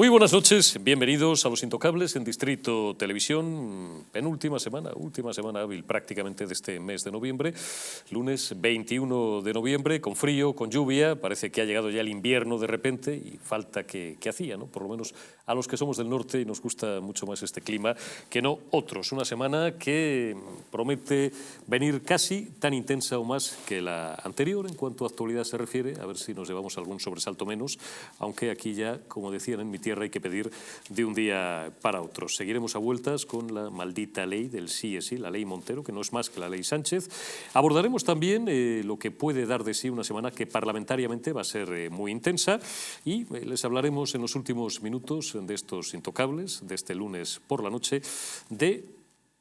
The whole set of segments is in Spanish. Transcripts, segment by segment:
Muy buenas noches, bienvenidos a Los Intocables en Distrito Televisión, penúltima semana, última semana hábil prácticamente de este mes de noviembre, lunes 21 de noviembre, con frío, con lluvia, parece que ha llegado ya el invierno de repente y falta que hacía, ¿no? Por lo menos a los que somos del norte y nos gusta mucho más este clima que no otros. Una semana que promete venir casi tan intensa o más que la anterior en cuanto a actualidad se refiere, a ver si nos llevamos algún sobresalto menos, aunque aquí ya, como decían en mi tierra, hay que pedir de un día para otro. Seguiremos a vueltas con la maldita ley del sí es sí, la ley Montero, que no es más que la ley Sánchez. Abordaremos también lo que puede dar de sí una semana que parlamentariamente va a ser muy intensa y les hablaremos en los últimos minutos de estos intocables, de este lunes por la noche, de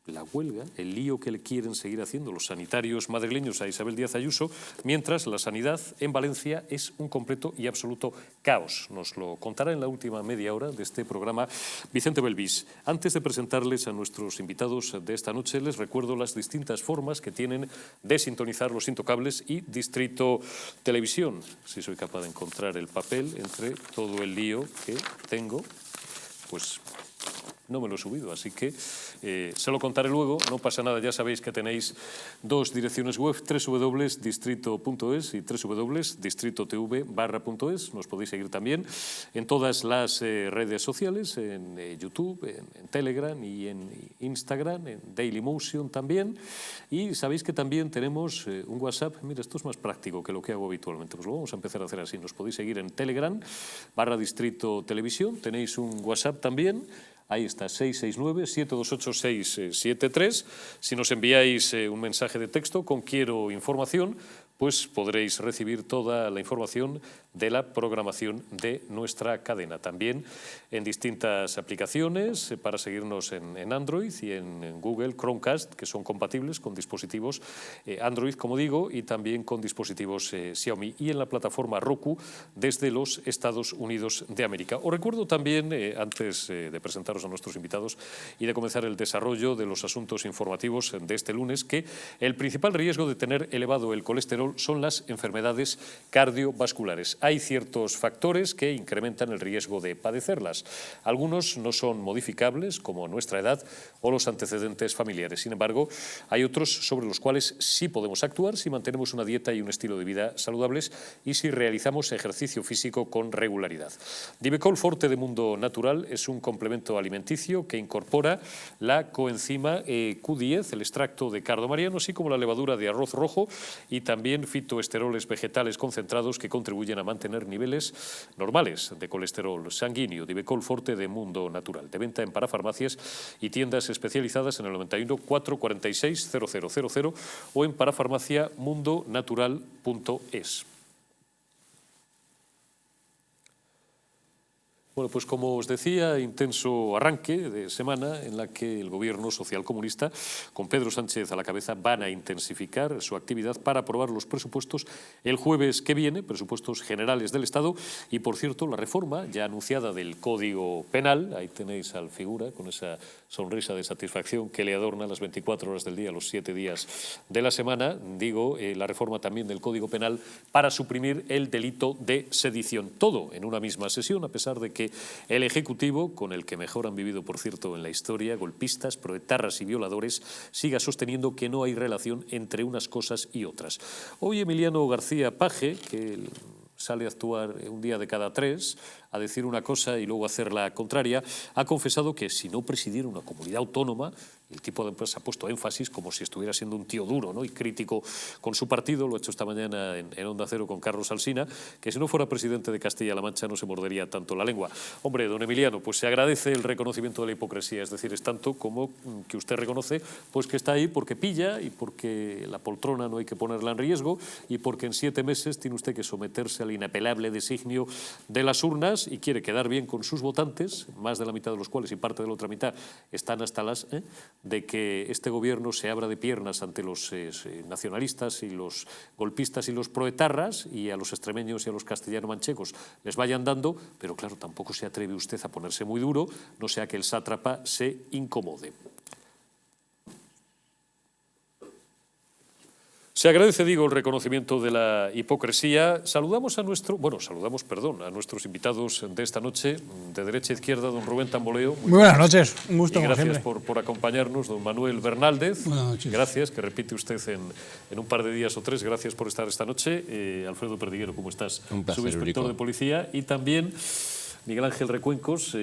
la huelga, el lío que le quieren seguir haciendo los sanitarios madrileños a Isabel Díaz Ayuso, mientras la sanidad en Valencia es un completo y absoluto caos. Nos lo contará en la última media hora de este programa Vicente Belvis. Antes de presentarles a nuestros invitados de esta noche, les recuerdo las distintas formas que tienen de sintonizar Los Intocables y Distrito Televisión. Si soy capaz de encontrar el papel entre todo el lío que tengo, pues no me lo he subido, así que se lo contaré luego, no pasa nada, ya sabéis que tenéis dos direcciones web, www.distrito.es y www.distritotv.es, nos podéis seguir también en todas las redes sociales, en YouTube, en Telegram y en Instagram, en Dailymotion también, y sabéis que también tenemos un WhatsApp. Mira, esto es más práctico que lo que hago habitualmente, pues lo vamos a empezar a hacer así, nos podéis seguir en Telegram, /Distrito Televisión, tenéis un WhatsApp también. Ahí está, 669-728-673. Si nos enviáis un mensaje de texto con quiero información, pues podréis recibir toda la información de la programación de nuestra cadena. También en distintas aplicaciones para seguirnos en Android y en Google Chromecast, que son compatibles con dispositivos Android, como digo, y también con dispositivos Xiaomi, y en la plataforma Roku desde los Estados Unidos de América. Os recuerdo también, antes de presentaros a nuestros invitados y de comenzar el desarrollo de los asuntos informativos de este lunes, que el principal riesgo de tener elevado el colesterol son las enfermedades cardiovasculares. Hay ciertos factores que incrementan el riesgo de padecerlas. Algunos no son modificables, como nuestra edad o los antecedentes familiares. Sin embargo, hay otros sobre los cuales sí podemos actuar si mantenemos una dieta y un estilo de vida saludables y si realizamos ejercicio físico con regularidad. Divecol Forte de Mundo Natural es un complemento alimenticio que incorpora la coenzima Q10, el extracto de cardo mariano, así como la levadura de arroz rojo y también fitoesteroles vegetales concentrados que contribuyen a mantener niveles normales de colesterol sanguíneo. Divecol Forte de Mundo Natural, de venta en parafarmacias y tiendas especializadas en el 91 446 0000 o en parafarmaciamundonatural.es. Bueno, pues como os decía, intenso arranque de semana en la que el gobierno socialcomunista, con Pedro Sánchez a la cabeza, van a intensificar su actividad para aprobar los presupuestos el jueves que viene, presupuestos generales del Estado, y por cierto, la reforma ya anunciada del Código Penal, ahí tenéis al figura con esa sonrisa de satisfacción que le adorna las 24 horas del día, los 7 días de la semana, digo, la reforma también del Código Penal para suprimir el delito de sedición. Todo en una misma sesión, a pesar de que el Ejecutivo, con el que mejor han vivido, por cierto, en la historia, golpistas, proetarras y violadores, siga sosteniendo que no hay relación entre unas cosas y otras. Hoy Emiliano García Paje, que sale a actuar un día de cada 3, a decir una cosa y luego hacer la contraria, ha confesado que si no presidiera una comunidad autónoma, el tipo de empresa ha puesto énfasis como si estuviera siendo un tío duro, ¿no?, y crítico con su partido, lo ha hecho esta mañana en Onda Cero con Carlos Alsina, que si no fuera presidente de Castilla-La Mancha no se mordería tanto la lengua. Hombre, don Emiliano, pues se agradece el reconocimiento de la hipocresía, es decir, es tanto como que usted reconoce pues que está ahí porque pilla y porque la poltrona no hay que ponerla en riesgo y porque en 7 meses tiene usted que someterse al inapelable designio de las urnas y quiere quedar bien con sus votantes, más de la mitad de los cuales y parte de la otra mitad están hasta las de que este gobierno se abra de piernas ante los nacionalistas y los golpistas y los proetarras y a los extremeños y a los castellano-manchegos les vayan dando, pero claro, tampoco se atreve usted a ponerse muy duro, no sea que el sátrapa se incomode. Se agradece, digo, el reconocimiento de la hipocresía. Saludamos a nuestros invitados de esta noche, de derecha a izquierda, don Rubén Tamboleo. Muy buenas noches, un gusto, y como gracias siempre. por acompañarnos, don Manuel Bernaldez. Buenas noches. Gracias, que repite usted en un par de días o tres. Gracias por estar esta noche. Alfredo Perdiguero, ¿cómo estás? Un placer, subinspector de policía. Y también Miguel Ángel Recuencos.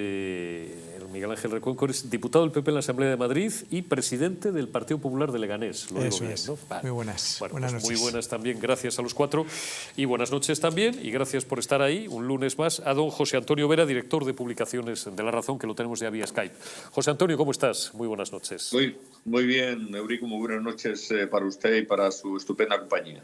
Miguel Ángel Recuencos es diputado del PP en la Asamblea de Madrid y presidente del Partido Popular de Leganés. Lo digo Eso bien, es. ¿no? Vale. Muy buenas. Bueno, buenas pues noches. muy buenas también, gracias a los cuatro. Y buenas noches también, y gracias por estar ahí un lunes más, a don José Antonio Vera, director de publicaciones de La Razón, que lo tenemos ya vía Skype. José Antonio, ¿cómo estás? Muy buenas noches. Muy bien, Eurico, muy buenas noches para usted y para su estupenda compañía.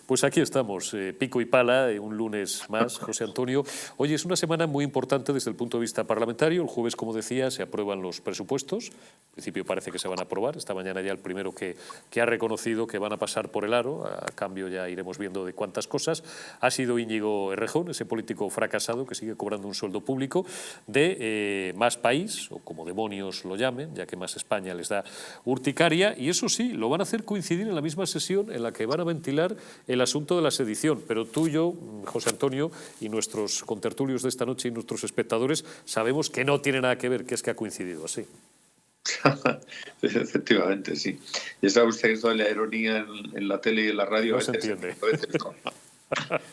Pues aquí estamos, pico y pala, un lunes más, José Antonio. Hoy es una semana muy importante desde el punto de vista parlamentario. El jueves, como decía, se aprueban los presupuestos. En principio parece que se van a aprobar. Esta mañana ya el primero que ha reconocido que van a pasar por el aro. A cambio ya iremos viendo de cuántas cosas. Ha sido Íñigo Errejón, ese político fracasado que sigue cobrando un sueldo público de Más País, o como demonios lo llamen, ya que Más España les da urticaria. Y eso sí, lo van a hacer coincidir en la misma sesión en la que van a ventilar el asunto de la sedición, pero tú y yo, José Antonio, y nuestros contertulios de esta noche y nuestros espectadores sabemos que no tiene nada que ver, que es que ha coincidido así. Efectivamente, sí. Ya sabe usted que esto de la ironía en la tele y en la radio No se entiende. A veces no.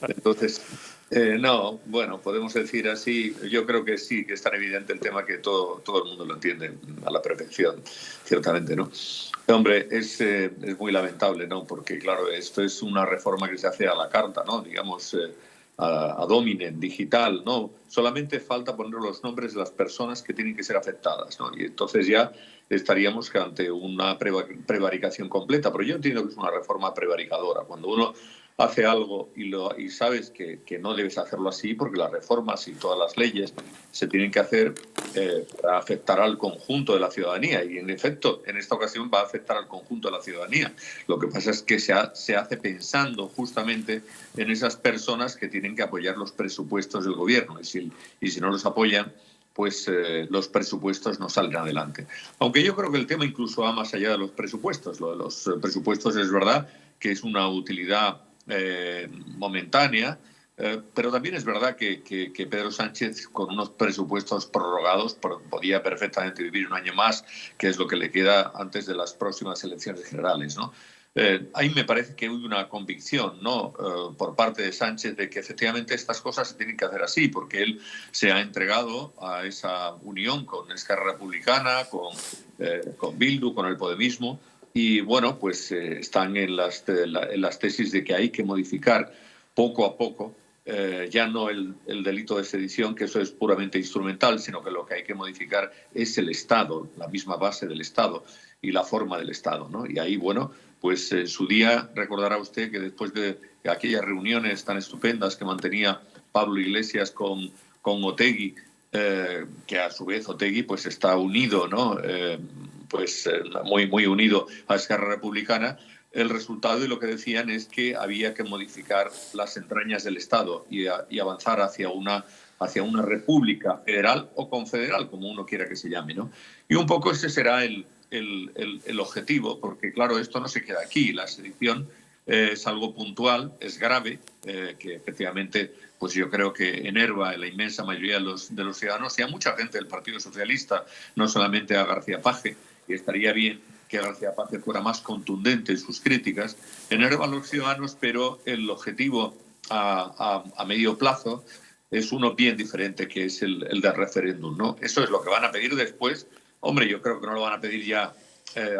Entonces, no, bueno, podemos decir así, yo creo que sí, que es tan evidente el tema que todo el mundo lo entiende a la perfección, ciertamente, ¿no? Hombre, es muy lamentable, ¿no? Porque, claro, esto es una reforma que se hace a la carta, ¿no? Digamos, a dominem, digital, ¿no? Solamente falta poner los nombres de las personas que tienen que ser afectadas, ¿no? Y entonces ya estaríamos ante una prevaricación completa, pero yo entiendo que es una reforma prevaricadora. Cuando uno hace algo y sabes que no debes hacerlo así, porque las reformas y todas las leyes se tienen que hacer para afectar al conjunto de la ciudadanía, y en efecto en esta ocasión va a afectar al conjunto de la ciudadanía. Lo que pasa es que se hace pensando justamente en esas personas que tienen que apoyar los presupuestos del gobierno, y si no los apoyan, pues los presupuestos no salen adelante. Aunque yo creo que el tema incluso va más allá de los presupuestos. Lo de los presupuestos es verdad que es una utilidad momentánea, pero también es verdad que Pedro Sánchez, con unos presupuestos prorrogados, podía perfectamente vivir un año más, que es lo que le queda antes de las próximas elecciones generales, ¿no? Ahí me parece que hay una convicción, ¿no? Por parte de Sánchez, de que efectivamente estas cosas se tienen que hacer así, porque él se ha entregado a esa unión con Esquerra Republicana, con Bildu, con el Podemismo, y bueno, pues están en las tesis de que hay que modificar poco a poco, ya no el delito de sedición, que eso es puramente instrumental, sino que lo que hay que modificar es el Estado, la misma base del Estado y la forma del Estado, ¿no? Y ahí, bueno, pues en su día recordará usted que después de aquellas reuniones tan estupendas que mantenía Pablo Iglesias con Otegi, que a su vez Otegi pues está unido, ¿no? Muy unido a Esquerra Republicana, el resultado de lo que decían es que había que modificar las entrañas del Estado y avanzar hacia una república federal o confederal, como uno quiera que se llame, ¿no? Y un poco ese será el objetivo, porque claro, esto no se queda aquí. La sedición es algo puntual, es grave, que efectivamente pues yo creo que enerva a la inmensa mayoría de los ciudadanos y a mucha gente del Partido Socialista, no solamente a García Paje, y estaría bien que García Paje fuera más contundente en sus críticas. Enerva a los ciudadanos, pero el objetivo a medio plazo es uno bien diferente, que es el del referéndum, ¿no? Eso es lo que van a pedir después. Hombre, yo creo que no lo van a pedir ya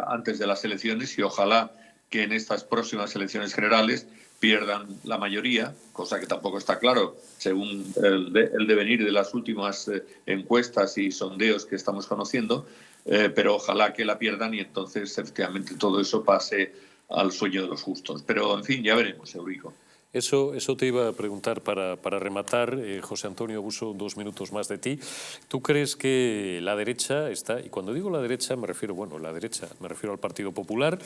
antes de las elecciones, y ojalá que en estas próximas elecciones generales pierdan la mayoría, cosa que tampoco está claro según el devenir de las últimas encuestas y sondeos que estamos conociendo, pero ojalá que la pierdan y entonces efectivamente todo eso pase al sueño de los justos. Pero en fin, ya veremos, Eurico. Eso te iba a preguntar para rematar, José Antonio Buso, 2 minutos más de ti. ¿Tú crees que la derecha está, y cuando digo la derecha me refiero, me refiero al Partido Popular,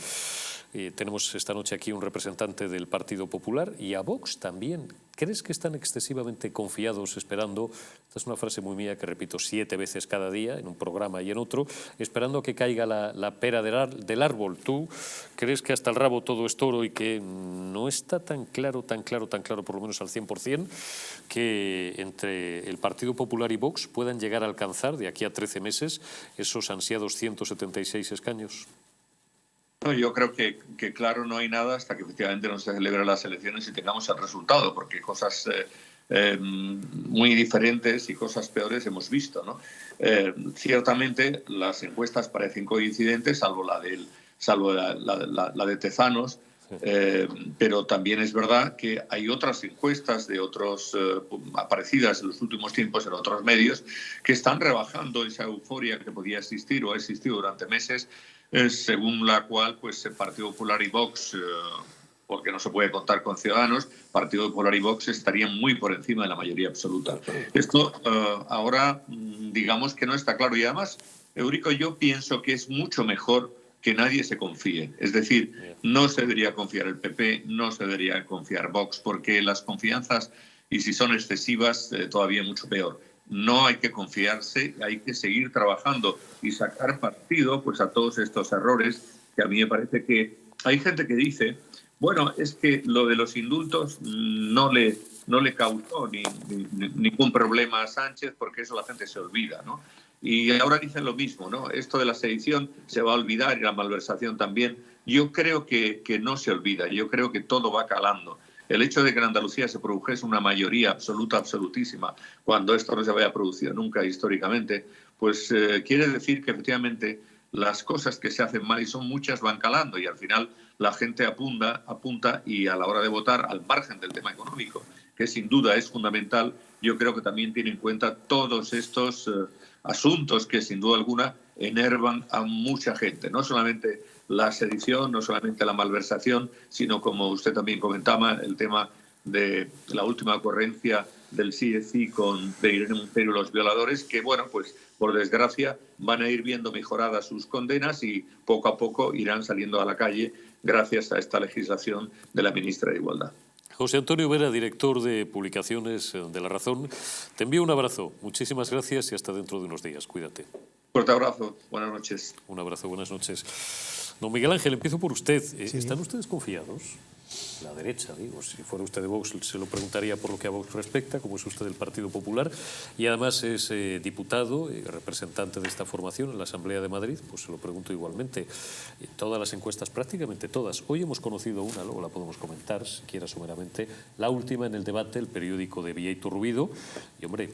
tenemos esta noche aquí un representante del Partido Popular y a Vox también? ¿Crees que están excesivamente confiados esperando, esta es una frase muy mía que repito 7 veces cada día en un programa y en otro, esperando a que caiga la pera del árbol? ¿Tú crees que hasta el rabo todo es toro y que no está tan claro, por lo menos al 100%, que entre el Partido Popular y Vox puedan llegar a alcanzar de aquí a 13 meses esos ansiados 176 escaños? No, yo creo que claro no hay nada hasta que efectivamente no se celebren las elecciones y tengamos el resultado, porque cosas muy diferentes y cosas peores hemos visto, ¿no? Ciertamente las encuestas parecen coincidentes, salvo la de Tezanos, pero también es verdad que hay otras encuestas de otros aparecidas en los últimos tiempos en otros medios que están rebajando esa euforia que podía existir o ha existido durante meses, según la cual pues el Partido Popular y Vox, porque no se puede contar con Ciudadanos, Partido Popular y Vox estarían muy por encima de la mayoría absoluta. Esto ahora digamos que no está claro, y además, Eurico, yo pienso que es mucho mejor que nadie se confíe. Es decir, no se debería confiar el PP, no se debería confiar Vox, porque las confianzas, y si son excesivas, todavía mucho peor. No hay que confiarse, hay que seguir trabajando y sacar partido pues, a todos estos errores, que a mí me parece que hay gente que dice, bueno, es que lo de los indultos no le causó ningún problema a Sánchez, porque eso la gente se olvida, ¿no? Y ahora dicen lo mismo, ¿no? Esto de la sedición se va a olvidar y la malversación también. Yo creo que no se olvida, yo creo que todo va calando. El hecho de que en Andalucía se produjese una mayoría absoluta, absolutísima, cuando esto no se había producido nunca históricamente, pues quiere decir que efectivamente las cosas que se hacen mal, y son muchas, van calando, y al final la gente apunta y a la hora de votar, al margen del tema económico, que sin duda es fundamental, yo creo que también tiene en cuenta todos estos asuntos que sin duda alguna enervan a mucha gente, no solamente la sedición, no solamente la malversación, sino, como usted también comentaba, el tema de la última ocurrencia del CSI de Irene Montero y los violadores, que, bueno, pues por desgracia van a ir viendo mejoradas sus condenas y poco a poco irán saliendo a la calle gracias a esta legislación de la ministra de Igualdad. José Antonio Vera, director de publicaciones de La Razón, te envío un abrazo. Muchísimas gracias y hasta dentro de unos días. Cuídate. Fuerte abrazo. Buenas noches. Un abrazo. Buenas noches. Don Miguel Ángel, empiezo por usted. Sí. ¿Están ustedes confiados? La derecha, digo, si fuera usted de Vox se lo preguntaría por lo que a Vox respecta, como es usted del Partido Popular, y además es diputado y representante de esta formación en la Asamblea de Madrid, pues se lo pregunto igualmente. Todas las encuestas, prácticamente todas, hoy hemos conocido una, luego la podemos comentar, si quiera someramente, la última en el debate, el periódico de Villa Iturrubido, y hombre,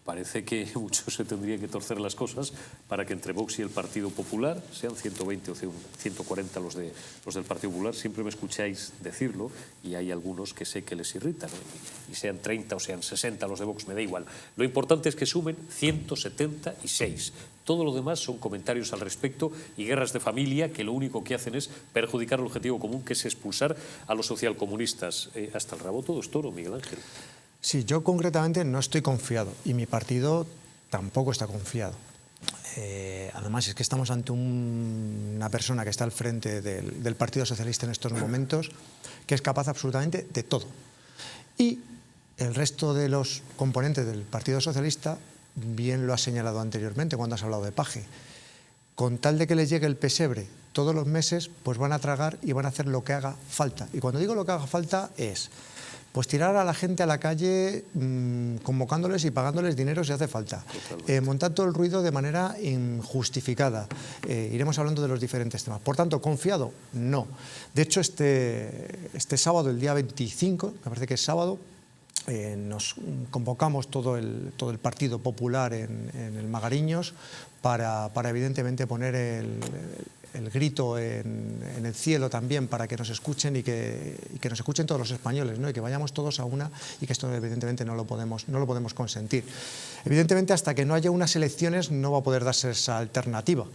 parece que mucho se tendría que torcer las cosas para que entre Vox y el Partido Popular, sean 120 o 140 los del Partido Popular, siempre me escucháis decirlo y hay algunos que sé que les irritan, ¿no? Y sean 30 o sean 60 los de Vox, me da igual. Lo importante es que sumen 176. Todo lo demás son comentarios al respecto y guerras de familia que lo único que hacen es perjudicar el objetivo común, que es expulsar a los socialcomunistas. Hasta el rabo todo es toro, Miguel Ángel. Sí, yo concretamente no estoy confiado y mi partido tampoco está confiado. Además es que estamos ante una persona que está al frente del Partido Socialista en estos momentos, que es capaz absolutamente de todo. Y el resto de los componentes del Partido Socialista, bien lo has señalado anteriormente cuando has hablado de Paje, con tal de que les llegue el pesebre todos los meses, pues van a tragar y van a hacer lo que haga falta. Y cuando digo lo que haga falta es pues tirar a la gente a la calle convocándoles y pagándoles dinero si hace falta. Montar todo el ruido de manera injustificada. Iremos hablando de los diferentes temas. Por tanto, ¿confiado? No. De hecho, este sábado, el día 25, me parece que es sábado, nos convocamos todo el Partido Popular en el Magariños para evidentemente poner el grito en el cielo también, para que nos escuchen y que nos escuchen todos los españoles, ¿no? Y que vayamos todos a una, y que esto evidentemente no lo podemos consentir. Evidentemente, hasta que no haya unas elecciones no va a poder darse esa alternativa,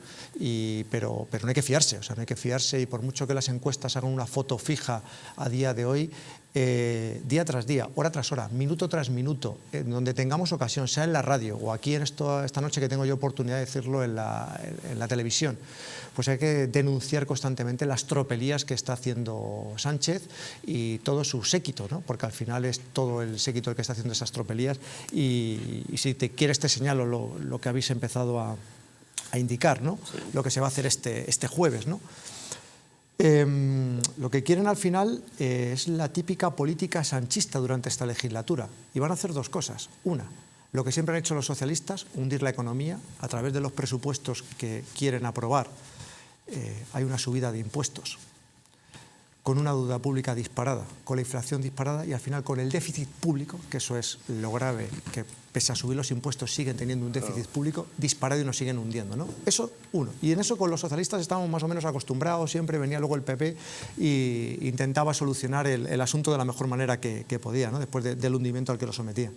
pero no hay que fiarse, o sea, no hay que fiarse, y por mucho que las encuestas hagan una foto fija a día de hoy, día tras día, hora tras hora, minuto tras minuto, donde tengamos ocasión, sea en la radio o aquí en esta noche que tengo yo oportunidad de decirlo en la televisión, pues hay que denunciar constantemente las tropelías que está haciendo Sánchez y todo su séquito, ¿no? Porque al final es todo el séquito el que está haciendo esas tropelías y si te quieres te señalo lo que habéis empezado a indicar, ¿no? Sí. Lo que se va a hacer este jueves, ¿no? Lo que quieren al final es la típica política sanchista durante esta legislatura y van a hacer dos cosas. Una, lo que siempre han hecho los socialistas, hundir la economía a través de los presupuestos que quieren aprobar. Hay una subida de impuestos con una deuda pública disparada, con la inflación disparada y al final con el déficit público, que eso es lo grave, que pese a subir los impuestos siguen teniendo un déficit público disparado y nos siguen hundiendo, ¿no? Eso, uno. Y en eso con los socialistas estábamos más o menos acostumbrados, siempre venía luego el PP e intentaba solucionar el asunto de la mejor manera que podía, ¿no? Después del hundimiento al que lo sometían.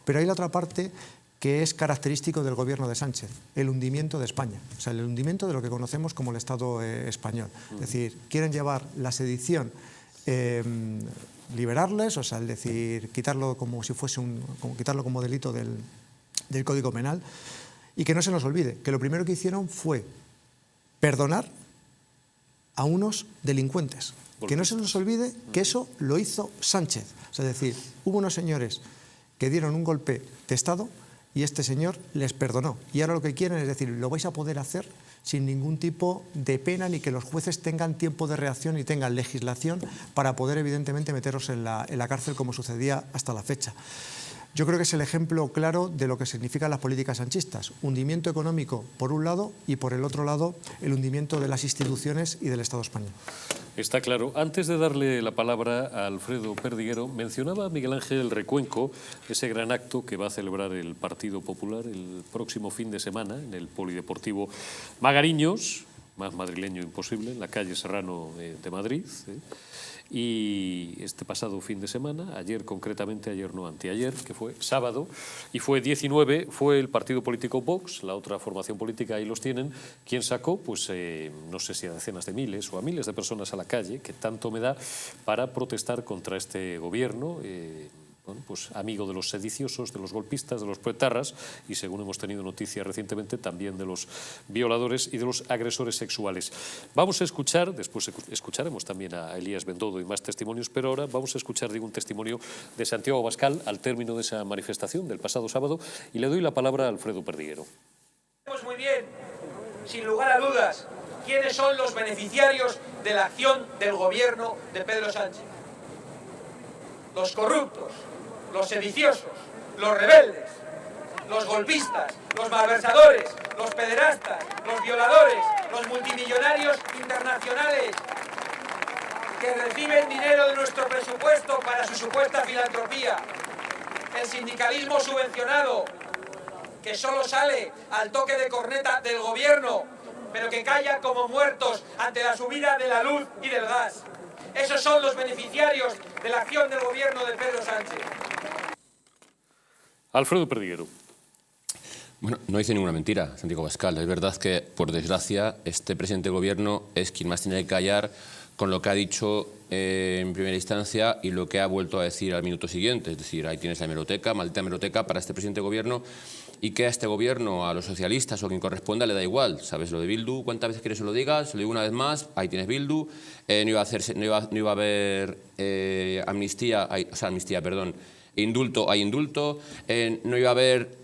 Pero hay la otra parte que es característico del gobierno de Sánchez, el hundimiento de España, o sea, el hundimiento de lo que conocemos como el Estado español. Es decir, quieren llevar la sedición, liberarles, o sea, es decir, quitarlo como si fuese quitarlo como delito del Código Penal, y que no se nos olvide que lo primero que hicieron fue perdonar a unos delincuentes. Que no se nos olvide que eso lo hizo Sánchez. O sea, es decir, hubo unos señores que dieron un golpe de Estado y este señor les perdonó. Y ahora lo que quieren es decir, lo vais a poder hacer sin ningún tipo de pena ni que los jueces tengan tiempo de reacción y tengan legislación para poder evidentemente meteros en la cárcel como sucedía hasta la fecha. Yo creo que es el ejemplo claro de lo que significan las políticas sanchistas. Hundimiento económico por un lado y por el otro lado el hundimiento de las instituciones y del Estado español. Está claro. Antes de darle la palabra a Alfredo Perdiguero, mencionaba Miguel Ángel Recuenco ese gran acto que va a celebrar el Partido Popular el próximo fin de semana en el Polideportivo Magariños, más madrileño imposible, en la calle Serrano de Madrid. Y este pasado fin de semana, ayer concretamente, ayer no, anteayer, que fue sábado, y fue 19, fue el partido político Vox, la otra formación política, ahí los tienen, quien sacó, pues no sé si a decenas de miles o a miles de personas a la calle, que tanto me da, para protestar contra este gobierno, bueno, pues amigo de los sediciosos, de los golpistas, de los proetarras y, según hemos tenido noticia recientemente, también de los violadores y de los agresores sexuales. Vamos a escuchar, después escucharemos también a Elías Bendodo y más testimonios, pero ahora vamos a escuchar, digo, un testimonio de Santiago Abascal al término de esa manifestación del pasado sábado y le doy la palabra a Alfredo Perdiguero. Sabemos muy bien, sin lugar a dudas, quiénes son los beneficiarios de la acción del gobierno de Pedro Sánchez. Los corruptos, los sediciosos, los rebeldes, los golpistas, los malversadores, los pederastas, los violadores, los multimillonarios internacionales que reciben dinero de nuestro presupuesto para su supuesta filantropía, el sindicalismo subvencionado que solo sale al toque de corneta del gobierno, pero que calla como muertos ante la subida de la luz y del gas. Esos son los beneficiarios de la acción del gobierno de Pedro Sánchez. Alfredo Perdiguero. Bueno, no dice ninguna mentira, Santiago Abascal. Es verdad que, por desgracia, este presidente del gobierno es quien más tiene que callar con lo que ha dicho en primera instancia y lo que ha vuelto a decir al minuto siguiente. Es decir, ahí tienes la hemeroteca, maldita hemeroteca para este presidente del gobierno, y que a este gobierno, a los socialistas o a quien corresponda, le da igual. ¿Sabes lo de Bildu? ¿Cuántas veces quieres que lo diga? Se lo digo una vez más, ahí tienes Bildu. No iba a haber indulto, hay indulto. No iba a haber...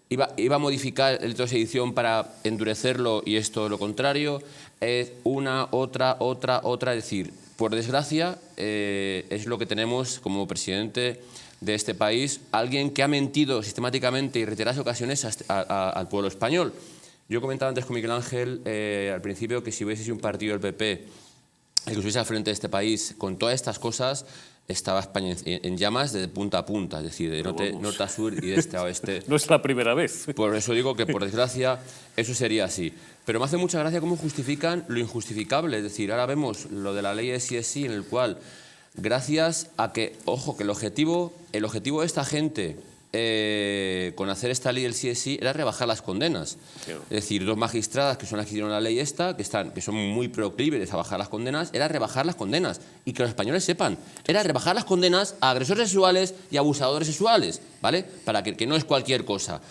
Iba a modificar el delito de sedición para endurecerlo y esto lo contrario. Una, otra, es decir, por desgracia, es lo que tenemos como presidente de este país, alguien que ha mentido sistemáticamente y en reiteradas ocasiones al pueblo español. Yo comentaba antes con Miguel Ángel al principio que si hubiese sido un partido del PP el que estuviese al frente de este país con todas estas cosas, estaba España en llamas de punta a punta, es decir, de norte a sur y de este a oeste. No es la primera vez. Por eso digo que, por desgracia, eso sería así. Pero me hace mucha gracia cómo justifican lo injustificable. Es decir, ahora vemos lo de la ley de sí, en el cual, gracias a que, ojo, que el objetivo de esta gente con hacer esta ley del sí es sí, era rebajar las condenas. Claro. Es decir, dos magistradas que son las que hicieron la ley esta, que son muy proclives a bajar las condenas, era rebajar las condenas. Y que los españoles sepan, era rebajar las condenas a agresores sexuales y abusadores sexuales, ¿vale? Para que no es cualquier cosa.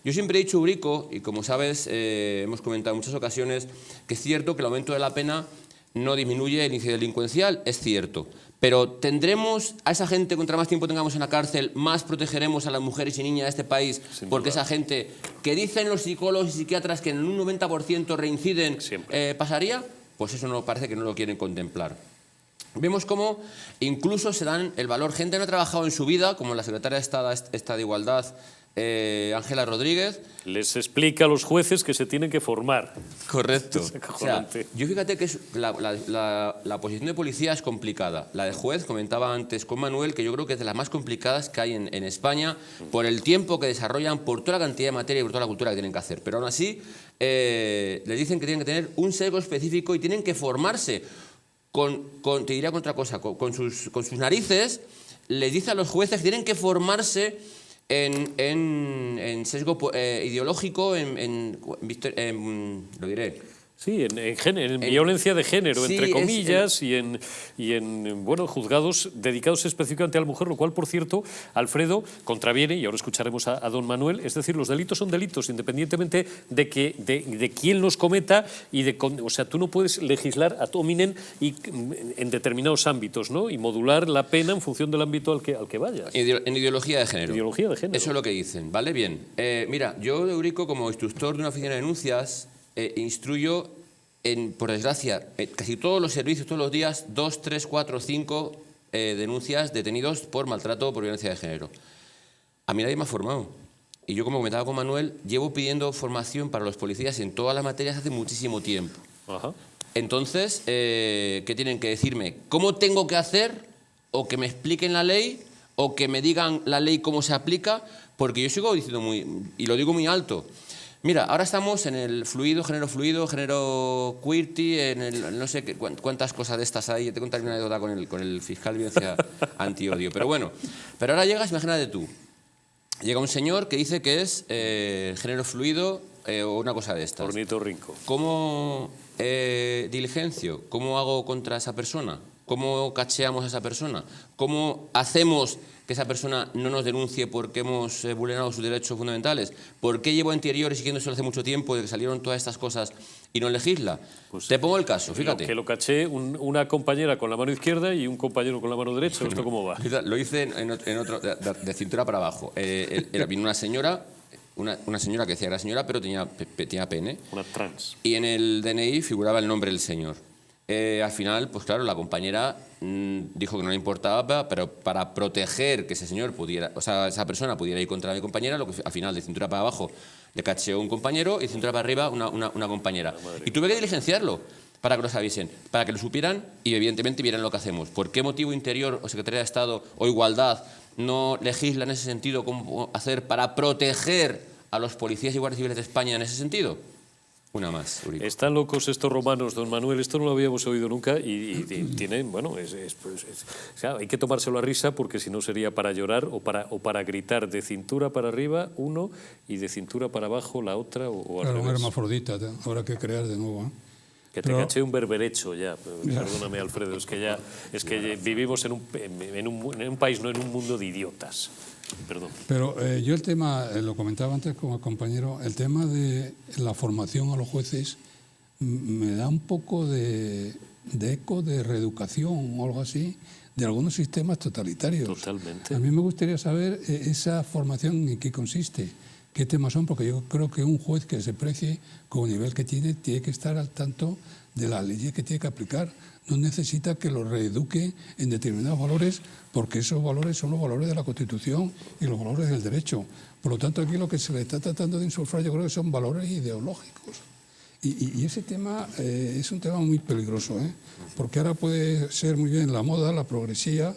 Yo siempre he dicho, Eurico, y como sabes, hemos comentado en muchas ocasiones, que es cierto que el aumento de la pena no disminuye el índice delincuencial, es cierto. Pero ¿tendremos a esa gente, contra más tiempo tengamos en la cárcel, más protegeremos a las mujeres y niñas de este país? Porque esa gente que dicen los psicólogos y psiquiatras que en un 90% reinciden, ¿pasaría? Pues eso no parece que no lo quieren contemplar. Vemos cómo incluso se dan el valor. Gente que no ha trabajado en su vida, como la secretaria de Estado de Igualdad, Ángela Rodríguez. Les explica a los jueces que se tienen que formar. Correcto. Es O sea, acojonante. yo fíjate que la posición de policía es complicada. La de juez, comentaba antes con Manuel, que yo creo que es de las más complicadas que hay en España, por el tiempo que desarrollan, por toda la cantidad de materia y por toda la cultura que tienen que hacer. Pero aún así, les dicen que tienen que tener un sesgo específico y tienen que formarse te diría con otra cosa, con sus narices. Les dice a los jueces que tienen que formarse en sesgo ideológico, lo diré. Sí, en violencia de género, sí, entre comillas, y en bueno, juzgados dedicados específicamente a la mujer, lo cual, por cierto, Alfredo, contraviene, y ahora escucharemos a don Manuel, es decir, los delitos son delitos, independientemente de quién los cometa, o sea, tú no puedes legislar ad hominem en determinados ámbitos, ¿no? Y modular la pena en función del ámbito al que vayas. En ideología de género. Ideología de género. Eso es lo que dicen, ¿vale? Bien. Mira, yo, Eurico, como instructor de una oficina de denuncias, instruyo, por desgracia, casi todos los servicios, todos los días, 2, 3, 4, 5 denuncias detenidos por maltrato o por violencia de género. A mí nadie me ha formado. Y yo, como comentaba con Manuel, llevo pidiendo formación para los policías en todas las materias hace muchísimo tiempo. Ajá. Entonces, ¿qué tienen que decirme? ¿Cómo tengo que hacer? ¿O que me expliquen la ley? ¿O que me digan la ley cómo se aplica? Porque yo sigo diciendo y lo digo muy alto. Mira, ahora estamos en el fluido, género queerty, no sé cuántas cosas de estas hay. Te contaré una anécdota con el fiscal de violencia antiodio. Pero bueno, pero ahora llegas, imagínate tú, llega un señor que dice que es género fluido o una cosa de estas. Ornitorrinco. ¿Cómo diligencio? ¿Cómo hago contra esa persona? ¿Cómo cacheamos a esa persona? ¿Cómo hacemos que esa persona no nos denuncie porque hemos vulnerado sus derechos fundamentales? ¿Por qué llevo anteriores siguiéndoselo hace mucho tiempo de que salieron todas estas cosas y no legisla? Pues, te pongo el caso, fíjate. Que lo caché una compañera con la mano izquierda y un compañero con la mano derecha. ¿Esto cómo va? Lo hice en otro, de cintura para abajo. Vino una señora, una señora que decía que era señora, pero tenía pene. Una trans. Y en el DNI figuraba el nombre del señor. Al final, pues claro, la compañera dijo que no le importaba, pero para proteger que ese señor pudiera, o sea, esa persona pudiera ir contra mi compañera, lo que al final de cintura para abajo le cacheó un compañero y de cintura para arriba una compañera. Y tuve que diligenciarlo para que lo sabiesen, para que lo supieran y evidentemente vieran lo que hacemos. ¿Por qué motivo Interior o Secretaría de Estado o Igualdad no legisla en ese sentido cómo hacer para proteger a los policías y guardias civiles de España en ese sentido? Una más, Eurico. Están locos estos romanos, don Manuel, esto no lo habíamos oído nunca y tienen, bueno, claro, hay que tomárselo a risa porque si no sería para llorar o para gritar de cintura para arriba uno y de cintura para abajo la otra o al Claro, un revés. Hermafrodita, habrá que crear de nuevo, ¿eh? Que te caché un berberecho ya, perdóname Alfredo, es que vivimos en un país, no en un mundo de idiotas. Perdón. Pero yo el tema, lo comentaba antes con el compañero, el tema de la formación a los jueces me da un poco de eco de reeducación o algo así de algunos sistemas totalitarios. Totalmente. A mí me gustaría saber esa formación en qué consiste, qué temas son, porque yo creo que un juez que se precie con el nivel que tiene que estar al tanto de las leyes que tiene que aplicar. No necesita que lo reeduque en determinados valores, porque esos valores son los valores de la Constitución y los valores del derecho. Por lo tanto, aquí lo que se le está tratando de insuflar yo creo que son valores ideológicos. Y ese tema es un tema muy peligroso, ¿eh? Porque ahora puede ser muy bien la moda, la progresía,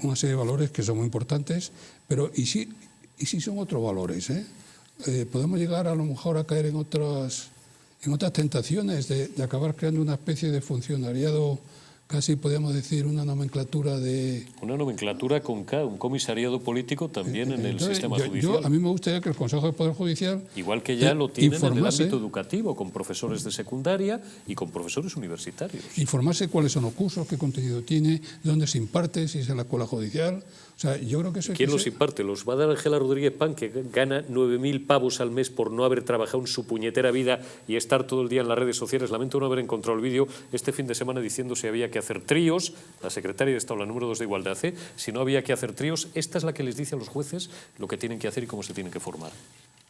una serie de valores que son muy importantes, pero ¿y si son otros valores? Podemos llegar a lo mejor a caer en otras tentaciones de acabar creando una especie de funcionariado casi podemos decir una nomenclatura de... Una nomenclatura con K, un comisariado político también en el sistema judicial. A mí me gustaría que el Consejo de Poder Judicial... Igual que ya lo tienen en el ámbito educativo, con profesores de secundaria y con profesores universitarios. Informarse cuáles son los cursos, qué contenido tiene, dónde se imparte, si es en la escuela judicial. O sea, yo creo que eso... ¿Quién los imparte? ¿Los va a dar Ángela Rodríguez Pan, que gana 9.000 pavos al mes por no haber trabajado en su puñetera vida y estar todo el día en las redes sociales? Lamento no haber encontrado el vídeo este fin de semana diciendo si había que hacer tríos. La secretaria de Estado, la número 2 de Igualdad, si no había que hacer tríos. Esta es la que les dice a los jueces lo que tienen que hacer y cómo se tienen que formar.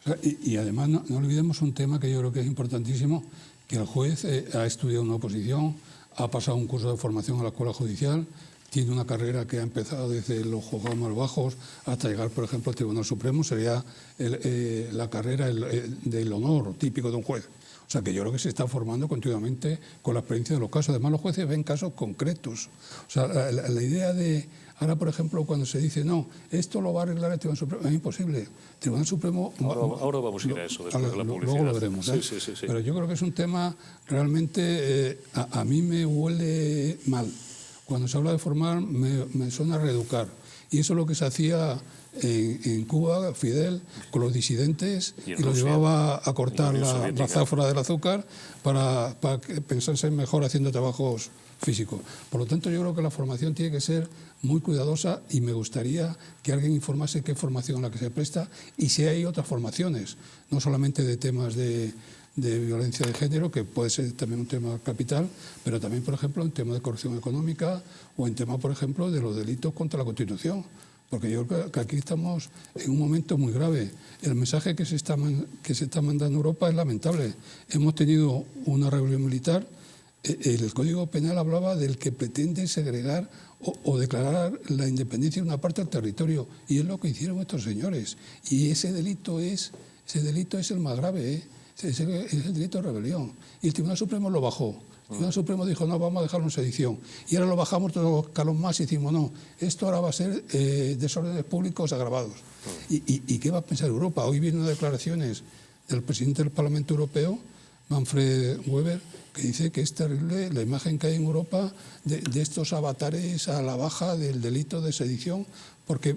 O sea, y además no olvidemos un tema que yo creo que es importantísimo, que el juez ha estudiado una oposición, ha pasado un curso de formación a la escuela judicial, tiene una carrera que ha empezado desde los juzgados más bajos hasta llegar, por ejemplo, al Tribunal Supremo. Sería la carrera del honor típico de un juez. O sea, que yo creo que se está formando continuamente con la experiencia de los casos. Además, los jueces ven casos concretos. O sea, la idea de... Ahora, por ejemplo, cuando se dice, no, esto lo va a arreglar el Tribunal Supremo, es imposible. El Tribunal Supremo... Ahora vamos a ir a eso después de la publicidad. Luego lo veremos. Sí. Pero yo creo que es un tema realmente... a mí me huele mal. Cuando se habla de formar, me suena a reeducar. Y eso es lo que se hacía en Cuba, Fidel, con los disidentes, y los llevaba a cortar la zafra del azúcar para pensarse mejor haciendo trabajos físicos. Por lo tanto, yo creo que la formación tiene que ser muy cuidadosa y me gustaría que alguien informase qué formación a la que se presta y si hay otras formaciones, no solamente de temas de violencia de género, que puede ser también un tema capital, pero también, por ejemplo, en temas de corrupción económica o en temas, por ejemplo, de los delitos contra la Constitución. Porque yo creo que aquí estamos en un momento muy grave. El mensaje que se está mandando a Europa es lamentable. Hemos tenido una rebelión militar. El Código Penal hablaba del que pretende segregar o declarar la independencia de una parte del territorio. Y es lo que hicieron estos señores. Y ese delito es el más grave, ¿eh? Es el delito de rebelión. Y el Tribunal Supremo lo bajó. El Tribunal Supremo dijo, no, vamos a dejarlo en sedición. Y ahora lo bajamos otro escalón más y decimos, no, esto ahora va a ser desórdenes públicos agravados. ¿Y qué va a pensar Europa? Hoy vienen unas declaraciones del presidente del Parlamento Europeo, Manfred Weber, que dice que es terrible la imagen que hay en Europa de estos avatares a la baja del delito de sedición, porque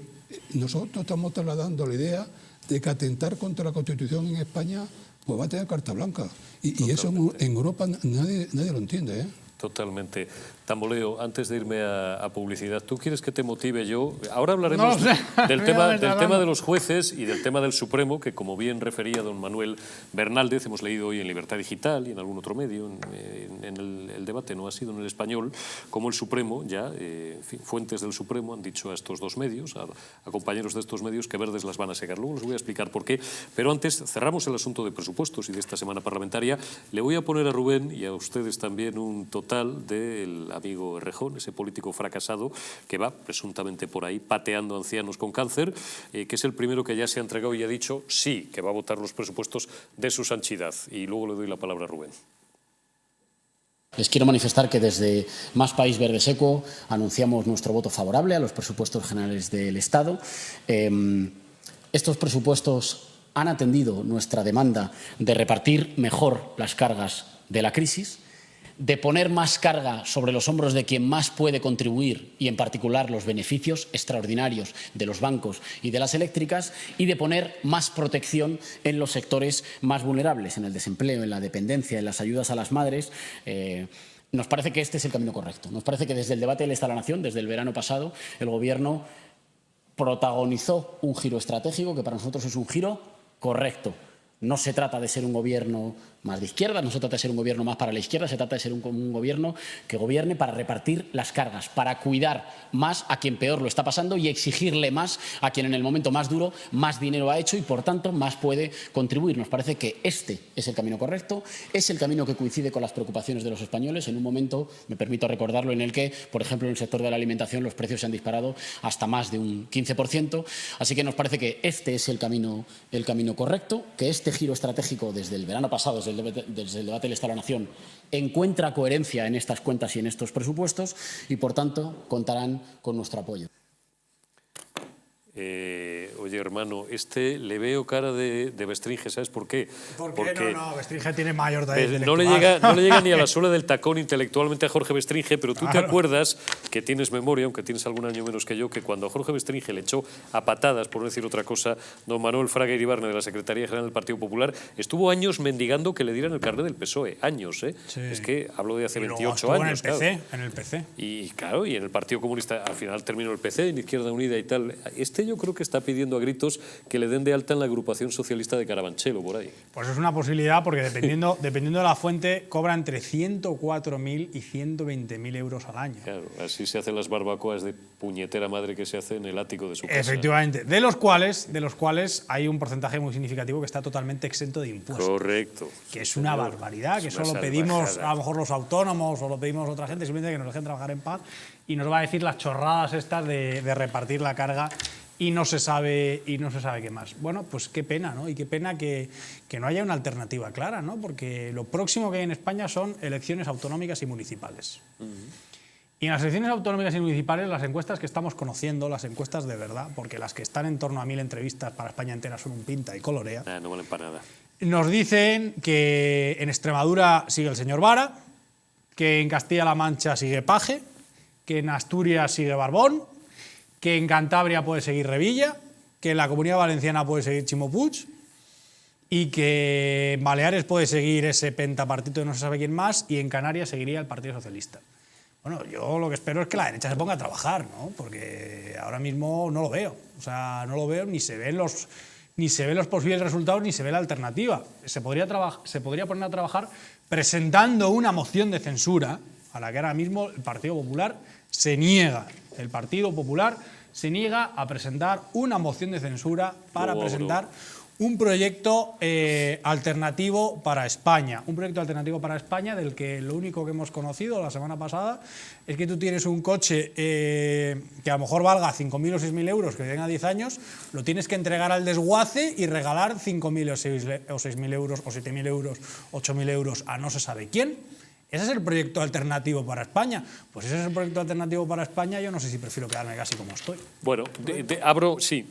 nosotros estamos trasladando la idea de que atentar contra la Constitución en España pues va a tener carta blanca. Y eso en Europa nadie lo entiende, ¿eh? Totalmente. Tamboleo, antes de irme a publicidad, ¿tú quieres que te motive yo? Ahora hablaremos del tema de los jueces y del tema del Supremo, que como bien refería don Manuel Bernaldez, hemos leído hoy en Libertad Digital y en algún otro medio, en el debate, no ha sido en El Español, como el Supremo, ya, en fin, fuentes del Supremo han dicho a estos dos medios, a compañeros de estos medios, que verdes las van a secar. Luego les voy a explicar por qué. Pero antes, cerramos el asunto de presupuestos y de esta semana parlamentaria. Le voy a poner a Rubén y a ustedes también un total del amigo Errejón, ese político fracasado que va presuntamente por ahí pateando ancianos con cáncer, que es el primero que ya se ha entregado y ha dicho sí, que va a votar los presupuestos de su santidad. Y luego le doy la palabra a Rubén. Les quiero manifestar que desde Más País Verde Seco anunciamos nuestro voto favorable a los presupuestos generales del Estado. Estos presupuestos han atendido nuestra demanda de repartir mejor las cargas de la crisis, de poner más carga sobre los hombros de quien más puede contribuir y, en particular, los beneficios extraordinarios de los bancos y de las eléctricas, y de poner más protección en los sectores más vulnerables, en el desempleo, en la dependencia, en las ayudas a las madres. Nos parece que este es el camino correcto. Nos parece que desde el debate del Estado de la Nación, desde el verano pasado, el Gobierno protagonizó un giro estratégico que para nosotros es un giro correcto. No se trata de ser un gobierno más de izquierda, no se trata de ser un gobierno más para la izquierda, se trata de ser un gobierno que gobierne para repartir las cargas, para cuidar más a quien peor lo está pasando y exigirle más a quien en el momento más duro más dinero ha hecho y, por tanto, más puede contribuir. Nos parece que este es el camino correcto, es el camino que coincide con las preocupaciones de los españoles en un momento, me permito recordarlo, en el que, por ejemplo, en el sector de la alimentación los precios se han disparado hasta más de un 15%. Así que nos parece que este es el camino correcto, que este giro estratégico desde el verano pasado, desde el debate del Estado de la Nación, encuentra coherencia en estas cuentas y en estos presupuestos y, por tanto, contarán con nuestro apoyo. oye, hermano, le veo cara de Bestringe, ¿sabes por qué? Porque no, Bestringe tiene mayor talla no le llega ni a la suela del tacón intelectualmente a Jorge Bestringe, pero tú te acuerdas, que tienes memoria, aunque tienes algún año menos que yo, que cuando a Jorge Bestringe le echó a patadas, por no decir otra cosa, don Manuel Fraga Iribarne de la Secretaría General del Partido Popular, estuvo años mendigando que le dieran el carnet del PSOE, años, ¿eh? Sí. Es que hablo de hace 28 años. En el PC. Y claro, y en el Partido Comunista al final terminó el PC, en Izquierda Unida y tal. Yo creo que está pidiendo a gritos que le den de alta en la agrupación socialista de Carabanchel por ahí. Pues es una posibilidad porque dependiendo de la fuente cobra entre 104.000 y 120.000 euros al año. Claro, así se hacen las barbacoas de puñetera madre que se hace en el ático de su casa. Efectivamente, de los cuales hay un porcentaje muy significativo que está totalmente exento de impuestos. Correcto. Que es una barbaridad, que solo pedimos a lo mejor los autónomos o lo pedimos a otra gente, simplemente que nos dejen trabajar en paz, y nos va a decir las chorradas estas de repartir la carga y no se sabe qué más. Bueno, pues qué pena, ¿no? Y qué pena que no haya una alternativa clara, ¿no? Porque lo próximo que hay en España son elecciones autonómicas y municipales. Y en las elecciones autonómicas y municipales, las encuestas que estamos conociendo, las encuestas de verdad, porque las que están en torno a 1000 entrevistas para España entera son un pinta y colorea, no valen para nada. Nos dicen que en Extremadura sigue el señor Vara, que en Castilla-La Mancha sigue Paje, que en Asturias sigue Barbón, que en Cantabria puede seguir Revilla, que en la Comunidad Valenciana puede seguir Chimo Puig y que en Baleares puede seguir ese pentapartito de no se sabe quién más, y en Canarias seguiría el Partido Socialista. Bueno, yo lo que espero es que la derecha se ponga a trabajar, ¿no? Porque ahora mismo no lo veo. O sea, no lo veo, ni se ven los posibles resultados, ni se ve la alternativa. Se podría poner a trabajar presentando una moción de censura a la que ahora mismo el Partido Popular se niega. El Partido Popular se niega a presentar una moción de censura para presentar un proyecto alternativo para España. Un proyecto alternativo para España del que lo único que hemos conocido la semana pasada es que tú tienes un coche que a lo mejor valga 5.000 o 6.000 euros, que tenga 10 años, lo tienes que entregar al desguace y regalar 5.000 o 6.000 euros, o 7.000 euros, 8.000 euros a no se sabe quién. ¿Ese es el proyecto alternativo para España? Pues ese es el proyecto alternativo para España. Yo no sé si prefiero quedarme casi como estoy. Bueno,